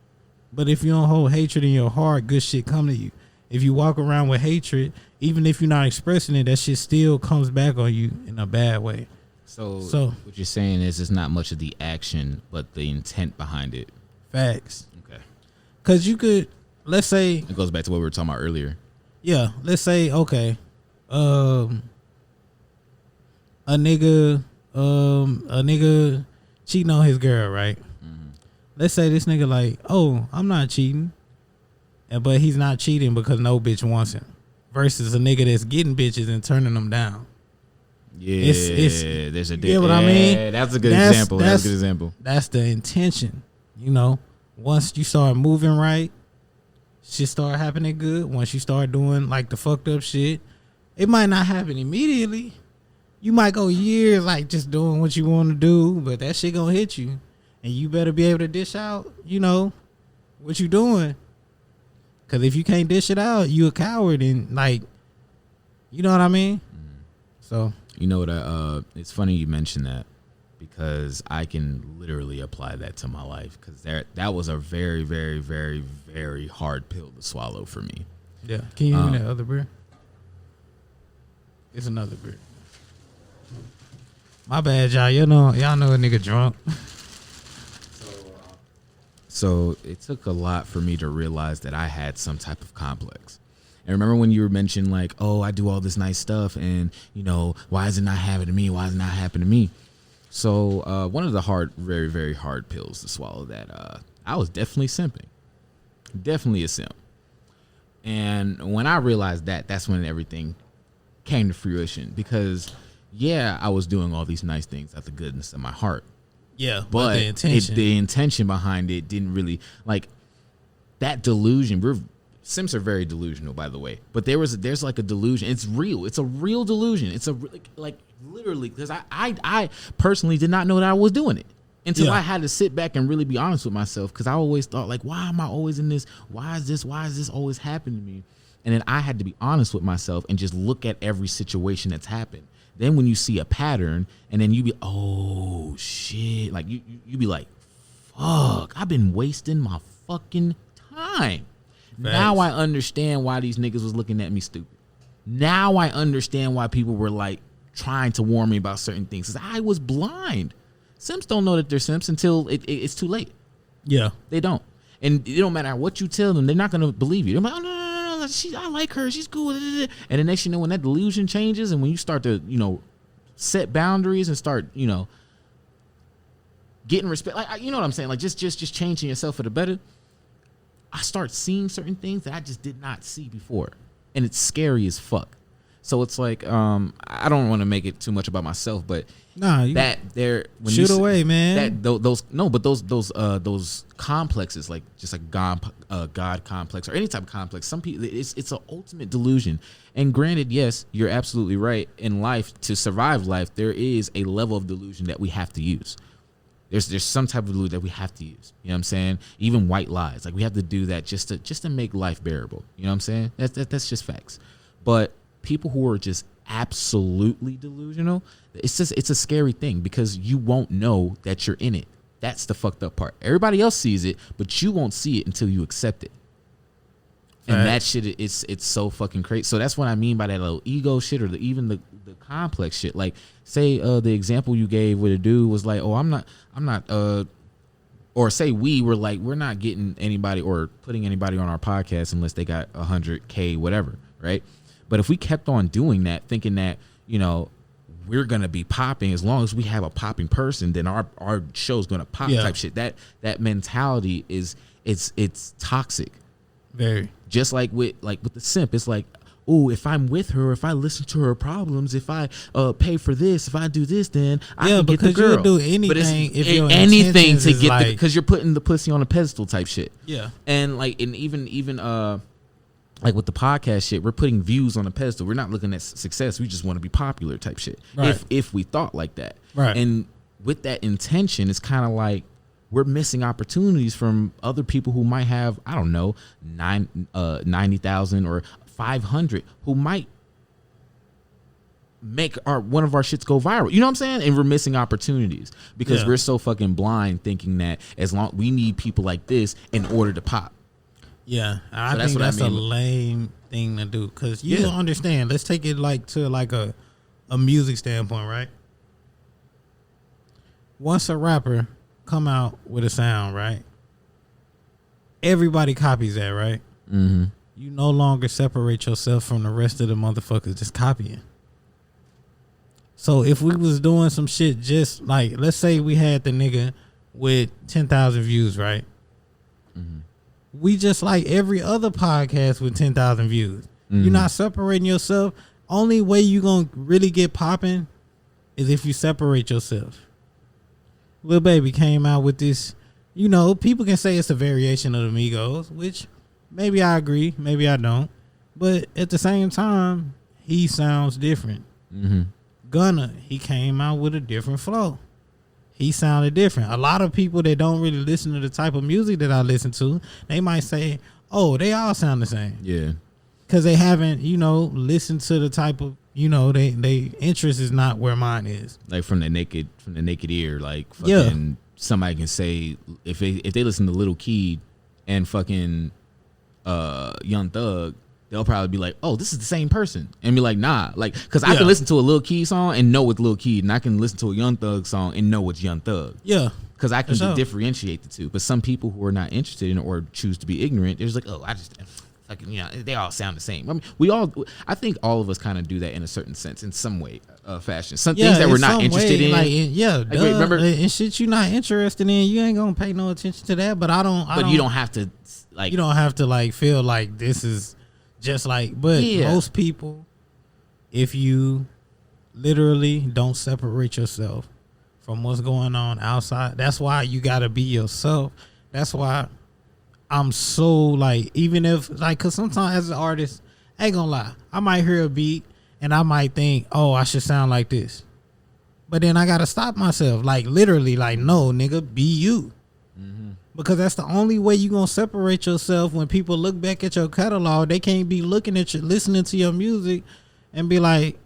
But if you don't hold hatred in your heart, good shit come to you. If you walk around with hatred, even if you're not expressing it, that shit still comes back on you in a bad way. So what you're saying is it's not much of the action, but the intent behind it. Facts. Okay. Because you could, let's say... It goes back to what we were talking about earlier. Yeah. Let's say, okay, a nigga cheating on his girl, right? let's say this nigga like, oh, I'm not cheating, but he's not cheating because no bitch wants him, versus a nigga that's getting bitches and turning them down. Yeah, there's a you get what I mean? That's a good example. That's a good example. That's the intention. You know, once you start moving right, shit start happening good. Once you start doing like the fucked up shit, it might not happen immediately. You might go years like just doing what you want to do, but that shit gonna hit you, and you better be able to dish out, you know, what you doing. Cause if you can't dish it out, you a coward, and like, you know what I mean. So you know what? It's funny you mentioned that because I can literally apply that to my life because that was a very, very, very, very hard pill to swallow for me. Yeah. Can you give me that other beer? It's another beer. My bad, y'all. Y'all know a nigga drunk. So it took a lot for me to realize that I had some type of complex. And remember when you were mentioning like, oh, I do all this nice stuff and, you know, why is it not happening to me? Why is it not happening to me? So one of the very, very hard pills to swallow that I was definitely simping. Definitely a simp. And when I realized that, that's when everything came to fruition because, yeah, I was doing all these nice things out of the goodness of my heart. Yeah, but the intention behind it didn't really like that delusion. Simps are very delusional, by the way. But there's like a delusion. It's real. It's a real delusion. It's like literally because I personally did not know that I was doing it until I had to sit back and really be honest with myself because I always thought like, why am I always in this? Why is this always happening to me? And then I had to be honest with myself and just look at every situation that's happened. Then when you see a pattern and then you be, oh shit, like you be like, fuck, I've been wasting my fucking time. Thanks. Now I understand why these niggas was looking at me stupid. Now I understand why people were like trying to warn me about certain things. 'Cause I was blind. Simps don't know that they're simps until it's too late. Yeah. They don't. And it don't matter what you tell them, they're not going to believe you. They're like, oh, no. I like her. She's cool. And the next you know, when that delusion changes and when you start to, you know, set boundaries and start, you know, getting respect, like, you know what I'm saying? Like just changing yourself for the better. I start seeing certain things that I just did not see before. And it's scary as fuck. So it's like, I don't want to make it too much about myself, but that there when shoot away, man. That those complexes, like just like God complex or any type of complex. Some people, it's an ultimate delusion. And granted, yes, you're absolutely right. In life, to survive life, there is a level of delusion that we have to use. There's some type of delusion that we have to use. You know what I'm saying? Even white lies, like we have to do that just to make life bearable. You know what I'm saying? That's just facts. But people who are just absolutely delusional, it's a scary thing because you won't know that you're in it. That's the fucked up part. Everybody else sees it, but you won't see it until you accept it. And that shit, it's so fucking crazy. So that's what I mean by that little ego shit or even the complex shit. Like, say the example you gave where the dude was like, oh, I'm not, or say we were like, we're not getting anybody or putting anybody on our podcast unless they got 100K, whatever, right? But if we kept on doing that, thinking that, you know, we're going to be popping as long as we have a popping person, then our show's going to pop type shit. That mentality it's toxic. Very. Just like with the simp, it's like, oh, if I'm with her, if I listen to her problems, if I pay for this, if I do this, then I can get the girl. You'll do anything if your anything to get like, because you're putting the pussy on a pedestal type shit. Yeah. And like, and even like with the podcast shit, we're putting views on a pedestal. We're not looking at success. We just want to be popular type shit. Right. If we thought like that. Right. And with that intention, it's kind of like we're missing opportunities from other people who might have, I don't know, 90,000 or 500 who might make one of our shits go viral. You know what I'm saying? And we're missing opportunities because we're so fucking blind thinking that as long we need people like this in order to pop. Yeah, I think that's a lame thing to do because you don't understand. Let's take it like to like a music standpoint, right? Once a rapper come out with a sound, right? Everybody copies that, right? Mm-hmm. You no longer separate yourself from the rest of the motherfuckers just copying. So if we was doing some shit just like, let's say we had the nigga with 10,000 views, right? Mm-hmm. We just like every other podcast with 10,000 views. You're not separating yourself. Only way you gonna really get popping is if you separate yourself. Lil Baby came out with this, you know, people can say it's a variation of the Migos, which maybe I agree, maybe I don't. But at the same time, he sounds different. Gunna, he came out with a different flow. He sounded different. A lot of people that don't really listen to the type of music that I listen to, they might say, oh, they all sound the same. Yeah. Because they haven't, you know, listened to the type of, you know, they interest is not where mine is. Like from the naked ear, like fucking somebody can say if they listen to Lil Keed and fucking Young Thug, they'll probably be like, oh, this is the same person, and be like, nah, like, because I can listen to a Lil Keed song and know it's Lil Keed, and I can listen to a Young Thug song and know it's Young Thug. Yeah. Because I can differentiate the two. But some people who are not interested in it or choose to be ignorant, they're just like, oh, I just fucking, you know, they all sound the same. I mean, I think all of us kind of do that in a certain sense, in some way, fashion. Some things that we're not interested in. Like, remember, and shit you're not interested in, you ain't gonna pay no attention to that. But you don't have to, like, you don't have to like feel like this is just like. But most people, if you literally don't separate yourself from what's going on outside, that's why you gotta be yourself. That's why I'm so like, even if like, cause sometimes as an artist, I ain't gonna lie, I might hear a beat and I might think, oh, I should sound like this, but then I gotta stop myself, like literally, like, no, nigga, be you, because that's the only way you gonna separate yourself. When people look back at your catalog, they can't be looking at you, listening to your music, and be like,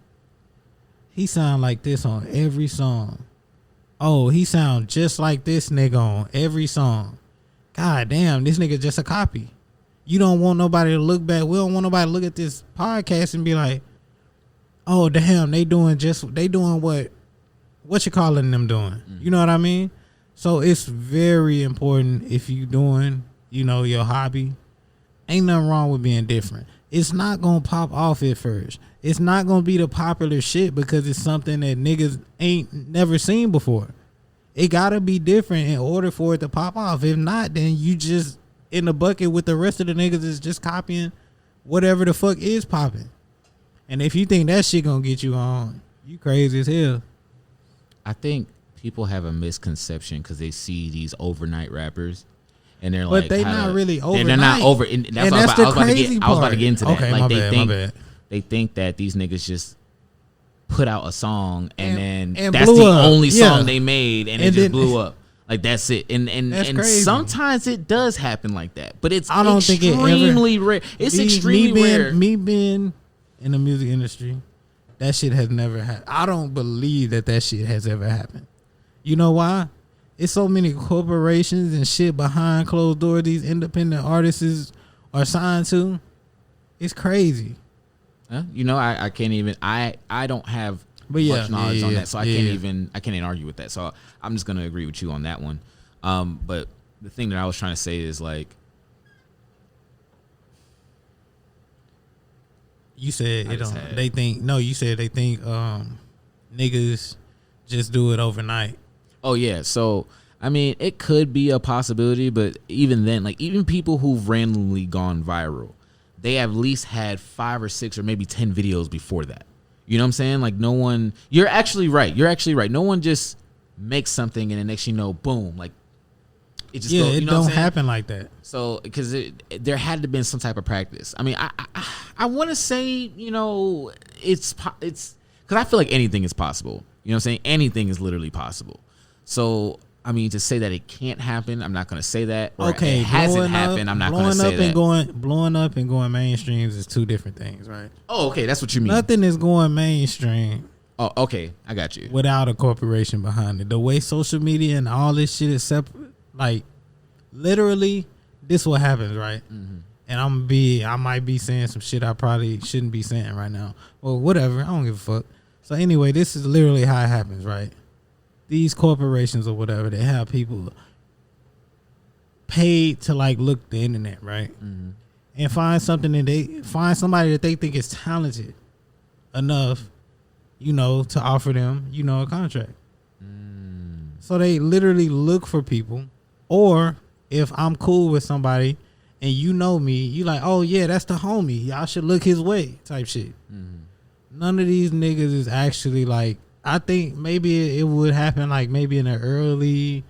he sound like this on every song. Oh, he sound just like this nigga on every song. God damn, this nigga just a copy. You don't want nobody to look back. We don't want nobody to look at this podcast and be like, oh damn, they doing what you calling them doing. You know what I mean? So it's very important, if you doing, you know, your hobby, ain't nothing wrong with being different. It's not gonna pop off at first. It's not gonna be the popular shit because it's something that niggas ain't never seen before. It gotta be different in order for it to pop off. If not, then you just in the bucket with the rest of the niggas is just copying whatever the fuck is popping. And if you think that shit gonna get you on, you crazy as hell. I think people have a misconception because they see these overnight rappers and they're like, but they not really overnight. They're not over. And that's what I was about to get into that. Okay, like my bad. They think that these niggas just put out a song and then that's the only song they made and it just blew up. Like that's it. And crazy. Sometimes it does happen like that, but it's I don't extremely rare. It's extremely rare. Me being in the music industry, that shit has never happened. I don't believe that shit has ever happened. You know why? It's so many corporations and shit behind closed doors these independent artists are signed to. It's crazy. You know, I can't even. I don't have much knowledge on that, so I can't even argue with that. So I'm just gonna agree with you on that one. But the thing that I was trying to say is like, you said they think niggas just do it overnight. Oh yeah, so I mean, it could be a possibility, but even then, like even people who've randomly gone viral, they have at least had 5 or 6 or maybe 10 videos before that. You know what I'm saying? Like no one, you're actually right. No one just makes something and then next you know, boom, like it just goes, it don't happen like that. So because there had to have been some type of practice. I mean, I want to say, you know, it's because I feel like anything is possible. You know what I'm saying? Anything is literally possible. So I mean, to say that it can't happen, I'm not going to say that. Or it hasn't happened, I'm not going to say that. Blowing up and going mainstreams is two different things, right? Oh, okay, that's what you mean. Nothing is going mainstream. Oh, okay, I got you. Without a corporation behind it. The way social media and all this shit is separate, like literally, this what happens, right? Mm-hmm. And I might be saying some shit I probably shouldn't be saying right now. Well, whatever, I don't give a fuck. So anyway, this is literally how it happens, right? These corporations or whatever, they have people paid to like look the internet, right? Mm-hmm. And find somebody that they think is talented enough, you know, to offer them, you know, a contract. So they literally look for people. Or if I'm cool with somebody and you know me, you like, oh yeah, that's the homie. Y'all should look his way type shit. None of these niggas is actually like, I think maybe it would happen like maybe in the early,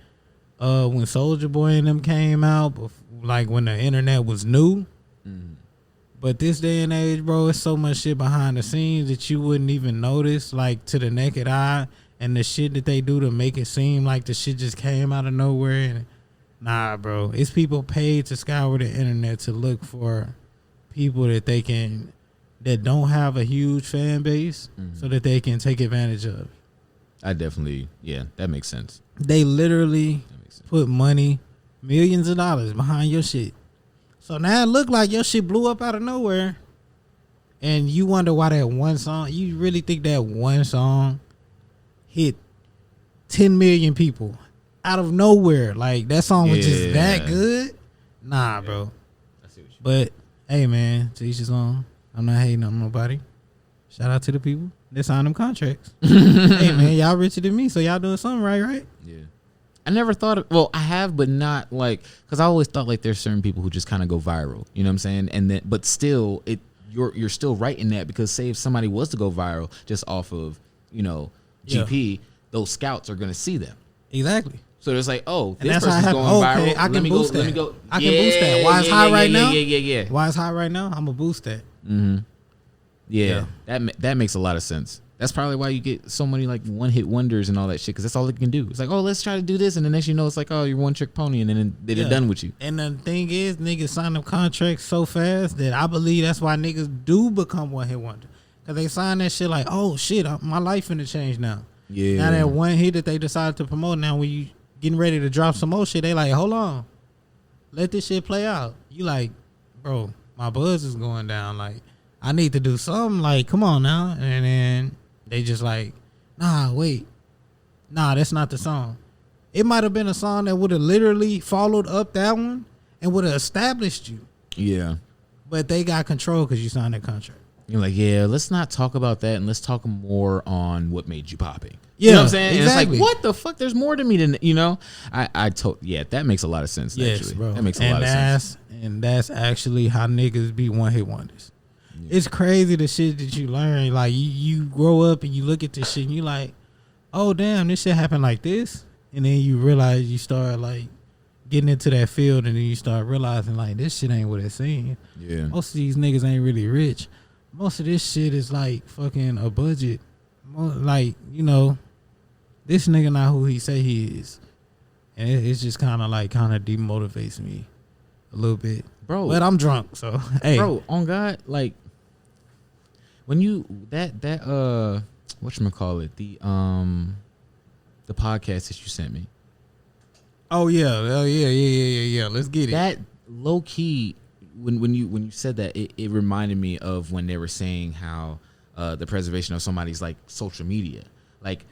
when Soulja Boy and them came out, like when the internet was new. But this day and age, bro, it's so much shit behind the scenes that you wouldn't even notice, like to the naked eye, and the shit that they do to make it seem like the shit just came out of nowhere. And nah, bro, it's people paid to scour the internet to look for people that they can, that don't have a huge fan base, so that they can take advantage of. I definitely, yeah, that makes sense. They literally put money, millions of dollars behind your shit. So now it look like your shit blew up out of nowhere, and you wonder why that one song, you really think that one song hit 10 million people out of nowhere? Like that song was just that good? Nah, bro. I see what you But hey, man, to each his own. I'm not hating on nobody. Shout out to the people that signed them contracts. Hey, man, y'all richer than me, so y'all doing something right? Yeah. I never thought of, well, I have, but not like, because I always thought like there's certain people who just kind of go viral. You know what I'm saying? And then, but still, you're still right in that, because say if somebody was to go viral just off of, you know, GP, those scouts are gonna see them. Exactly. So it's like, oh, And this that's how person's I going have, viral. okay, I can boost that. Let me go. I can boost that. Why it's high right now? Yeah. Why it's high right now? I'm gonna boost that. Yeah. That makes a lot of sense. That's probably why you get so many like one hit wonders and all that shit, because that's all it can do. It's like, oh, let's try to do this, and the next you know, it's like, oh, you're one trick pony, and then they're done with you. And the thing is, niggas sign them contracts so fast that I believe that's why niggas do become one hit wonder, because they sign that shit like, oh shit, my life finna change now. Yeah. Now that one hit that they decided to promote, now when you getting ready to drop some more shit, they like, hold on, let this shit play out. You like, bro, my buzz is going down. Like, I need to do something. Like, come on now. And then they just like, nah, wait. Nah, that's not the song. It might have been a song that would have literally followed up that one and would have established you. Yeah. But they got control because you signed that contract. You're like, yeah, let's not talk about that, and let's talk more on what made you popping. Yeah, you know what I'm saying? Exactly. And it's like, what the fuck? There's more to me than, you know? Yeah, that makes a lot of sense, Yes, actually. bro. That makes a lot of sense. And that's actually how niggas be one hit wonders. Yeah. It's crazy the shit that you learn. Like, you grow up and you look at this shit and you like, oh, damn, this shit happened like this. And then you realize you start, like, getting into that field, and then you start realizing, like, this shit ain't what it seems. Yeah. Most of these niggas ain't really rich. Most of this shit is, like, fucking a budget. Like, you know, this nigga not who he say he is. And it's just kind of demotivates me a little bit. Bro. But I'm drunk, so, hey. Bro, on God, like, when you, whatchamacallit, the podcast that you sent me. Oh, yeah. Let's get it. That low key, when you said that, it reminded me of when they were saying how the preservation of somebody's like social media. Like,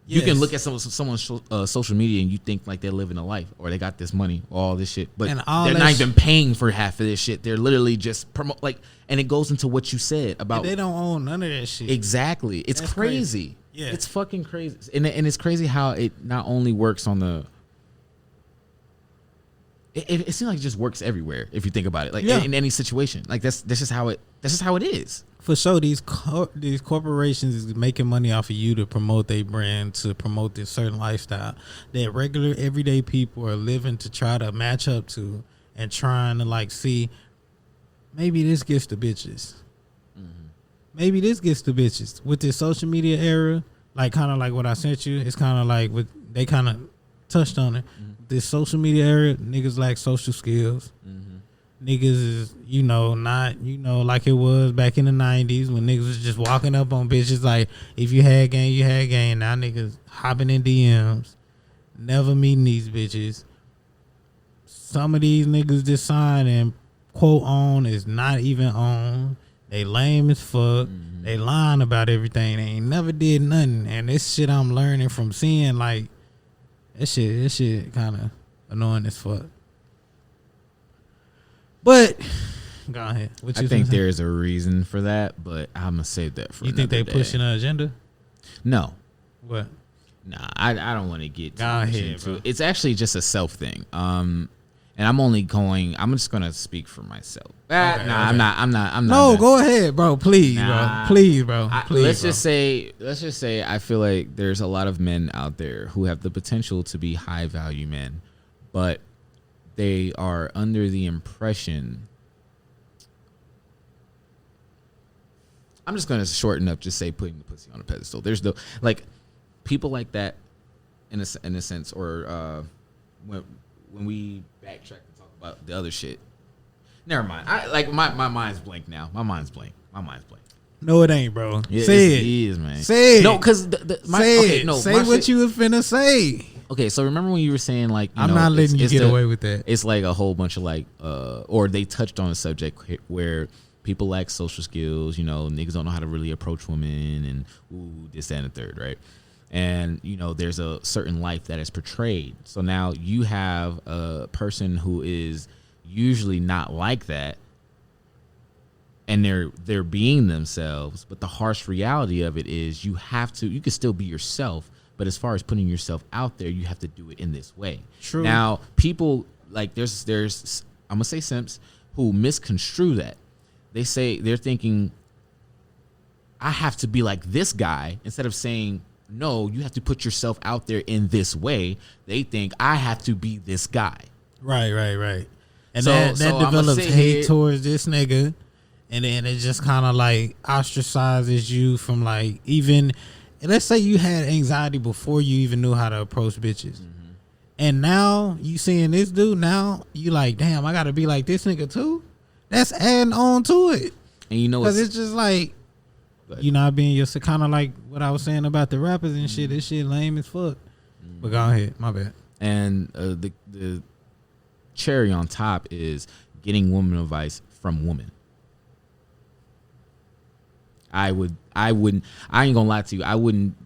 you can look at someone's social media and you think like they're living a life, or they got this money, or all this shit, but they're not even paying for half of this shit. They're literally just promote, like, and it goes into what you said about, and they don't own none of that shit. Exactly. It's crazy. Yeah, it's fucking crazy, and it's crazy how it not only works on the. It seems like it just works everywhere if you think about it. Like, in any situation, like that's just how it is. For sure, these corporations is making money off of you to promote their brand, to promote this certain lifestyle that regular everyday people are living to try to match up to, and trying to like see, maybe this gets the bitches. Maybe this gets the bitches with this social media era. Like, kind of like what I sent you. It's kind of like they kind of touched on it. This social media era, niggas lack social skills. Niggas is, not, like it was back in the 90s when niggas was just walking up on bitches like, if you had game, you had game. Now niggas hopping in DMs, never meeting these bitches. Some of these niggas just sign and quote on is not even on. They lame as fuck. They lying about everything. They ain't never did nothing. And this shit I'm learning from seeing, like, this shit kind of annoying as fuck. But go ahead. I think there's a reason for that, but I'm gonna save that for. You think they pushing an agenda? No. What? Nah, I don't want to get too Go much ahead, into bro. it. It's actually just a self thing. And I'm just gonna speak for myself. Nah, Okay. I'm not. No, go ahead, bro. Please, Nah. bro. Please, bro. Please, let's bro. just say I feel like there's a lot of men out there who have the potential to be high value men, but they are under the impression. I'm just gonna shorten up, just say putting the pussy on a pedestal. There's no like people like that in a sense, or when we backtrack and talk about the other shit. Never mind. My mind's blank now. My mind's blank. No, it ain't, bro. Yeah, say it it. is, man. Say it. No, because say it. Say what shit, you was finna say. Okay, so remember when you were saying like I'm not letting you get away with that. It's like a whole bunch of like or they touched on a subject where people lack social skills, niggas don't know how to really approach women and this, that, and the third, right? And there's a certain life that is portrayed. So now you have a person who is usually not like that, and they're being themselves, but the harsh reality of it is you can still be yourself, but as far as putting yourself out there, you have to do it in this way. True. Now, people like there's I'm gonna say simps who misconstrue that. They're thinking I have to be like this guy instead of saying no, you have to put yourself out there in this way. They think I have to be this guy. Right. And So that I'ma develops sit hate here- towards this nigga. And then it just kind of like ostracizes you from like even, let's say you had anxiety before you even knew how to approach bitches. Mm-hmm. And now you seeing this dude, now you like, damn, I got to be like this nigga too. That's adding on to it. And Because it's just like, you not being yourself, kind of like what I was saying about the rappers and shit. This shit lame as fuck. But go ahead, my bad. And the cherry on top is getting woman advice from women. I ain't gonna lie to you. I wouldn't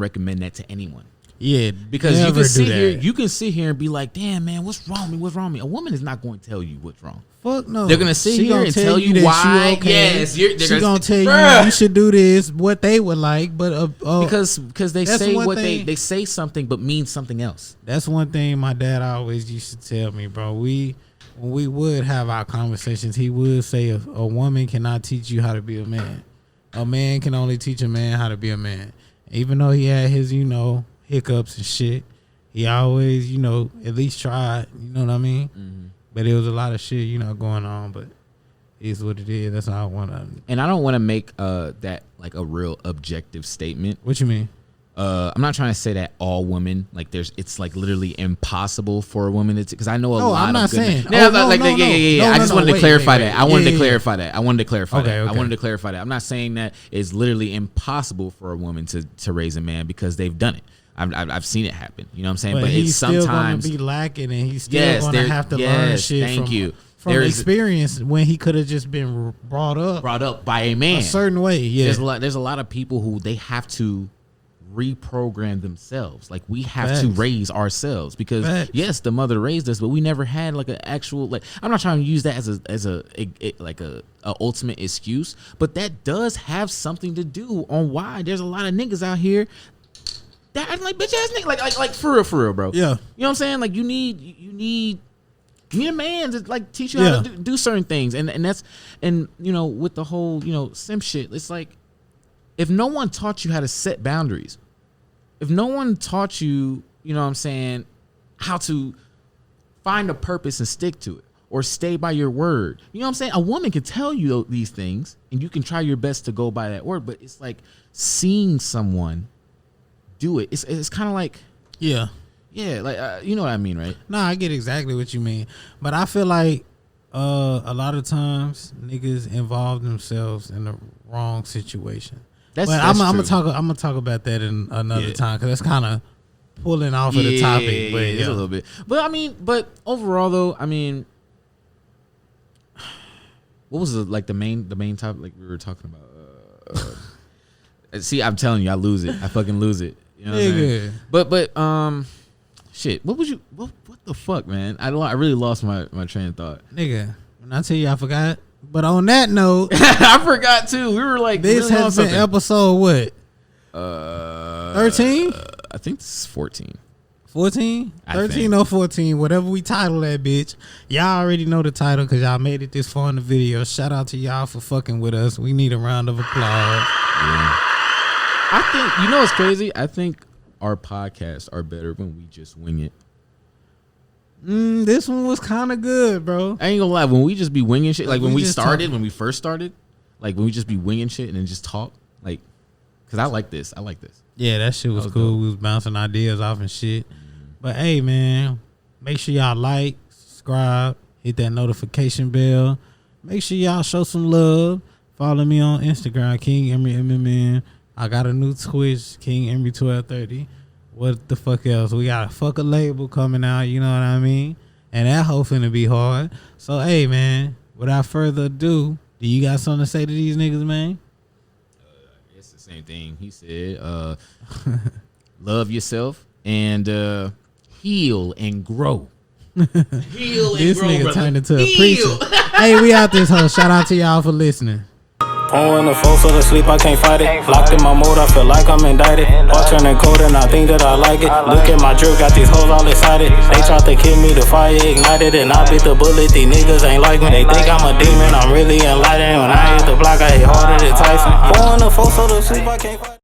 recommend that to anyone. Yeah, Because never you can sit here and be like, damn man, what's wrong with me? A woman is not going to tell you what's wrong. Fuck no. They're gonna sit She here gonna and tell you that why. you okay. Yes, they're she gonna tell you Bruh. you should do this, what they would like, but because they that's say one what thing. they say something but mean something else. That's one thing my dad always used to tell me, bro. When we would have our conversations, he would say a woman cannot teach you how to be a man. A man can only teach a man how to be a man. Even though he had his, hiccups and shit, he always, at least tried. You know what I mean? Mm-hmm. But it was a lot of shit, going on. But it's what it is. That's all I want to. And I don't want to make that like a real objective statement. What you mean? I'm not trying to say that all women it's like literally impossible for a woman to, because I know a No, lot I'm not of good saying. men. No, No, like, no, yeah. no, I just no, wanted to wait, clarify wait, that. wait. I wanted Yeah, to yeah. clarify that. I wanted to clarify that. Okay. I wanted to clarify that. I'm not saying that it's literally impossible for a woman to raise a man, because they've done it. I've seen it happen. You know what I'm saying? But But he's it's still sometimes gonna be lacking, and he's still gonna have to learn shit Thank you. from experience when he could have just been brought up by a man a certain way. Yeah, There's a lot of people who they have to reprogram themselves. Like we have to Facts. raise ourselves, because Facts. yes, the mother raised us, but we never had like an actual, like, I'm not trying to use that as a ultimate excuse, but that does have something to do on why there's a lot of niggas out here that are like bitch ass niggas, like for real, bro. Yeah. You know what I'm saying? Like you need a man to like teach you how to do certain things, and that's, and with the whole simp shit, it's like, if no one taught you how to set boundaries, if no one taught you, what I'm saying, how to find a purpose and stick to it, or stay by your word, you know what I'm saying? A woman can tell you these things and you can try your best to go by that word, but it's like seeing someone do it. It's kind of like, yeah. Like you know what I mean, right? Nah, I get exactly what you mean, but I feel like a lot of times niggas involve themselves in the wrong situation. But I'm gonna talk about that in another time, because that's kind of pulling off of the topic. But a little bit. But overall though, what was the main topic like we were talking about? See, I'm telling you, I lose it. I fucking lose it. You know what I'm saying? But shit. What the fuck, man? I really lost my train of thought. Nigga, when I tell you I forgot. But on that note, I forgot too. We were like, this really has been episode what? 13? I think this is 14. 14? I 13 think. or 14, whatever we title that bitch. Y'all already know the title because y'all made it this far in the video. Shout out to y'all for fucking with us. We need a round of applause. Yeah. I think, you know what's crazy? I think our podcasts are better when we just wing it. This one was kind of good, bro. I ain't gonna lie, when we just be winging shit, like when we started, when we first started, like when we just be winging shit and then just talk, like, because I like this. Yeah, that shit was cool. dope. We was bouncing ideas off and shit. But hey, man, make sure y'all like, subscribe, hit that notification bell. Make sure y'all show some love. Follow me on Instagram, KiNg EmErY MMN. I got a new Twitch, KiNg EmErY 1230. What the fuck else? We got a fuck a label coming out, you know what I mean? And that hoe finna be hard. So hey, man, without further ado, do you got something to say to these niggas, man? It's the same thing. He said, love yourself and heal and grow. Heal and This grow, nigga brother. turned into a preacher. Hey, we out this hoe. Shout out to y'all for listening. On the floor, so to sleep, I can't fight it. Locked in my mode, I feel like I'm indicted. Heart turning cold and I think that I like it. Look at my drip, got these hoes all excited. They tried to kill me, the fire ignited, and I bit the bullet. These niggas ain't like me. They think I'm a demon, I'm really enlightened. When I hit the block, I hit harder than Tyson. On the floor, so to sleep, I can't fight it.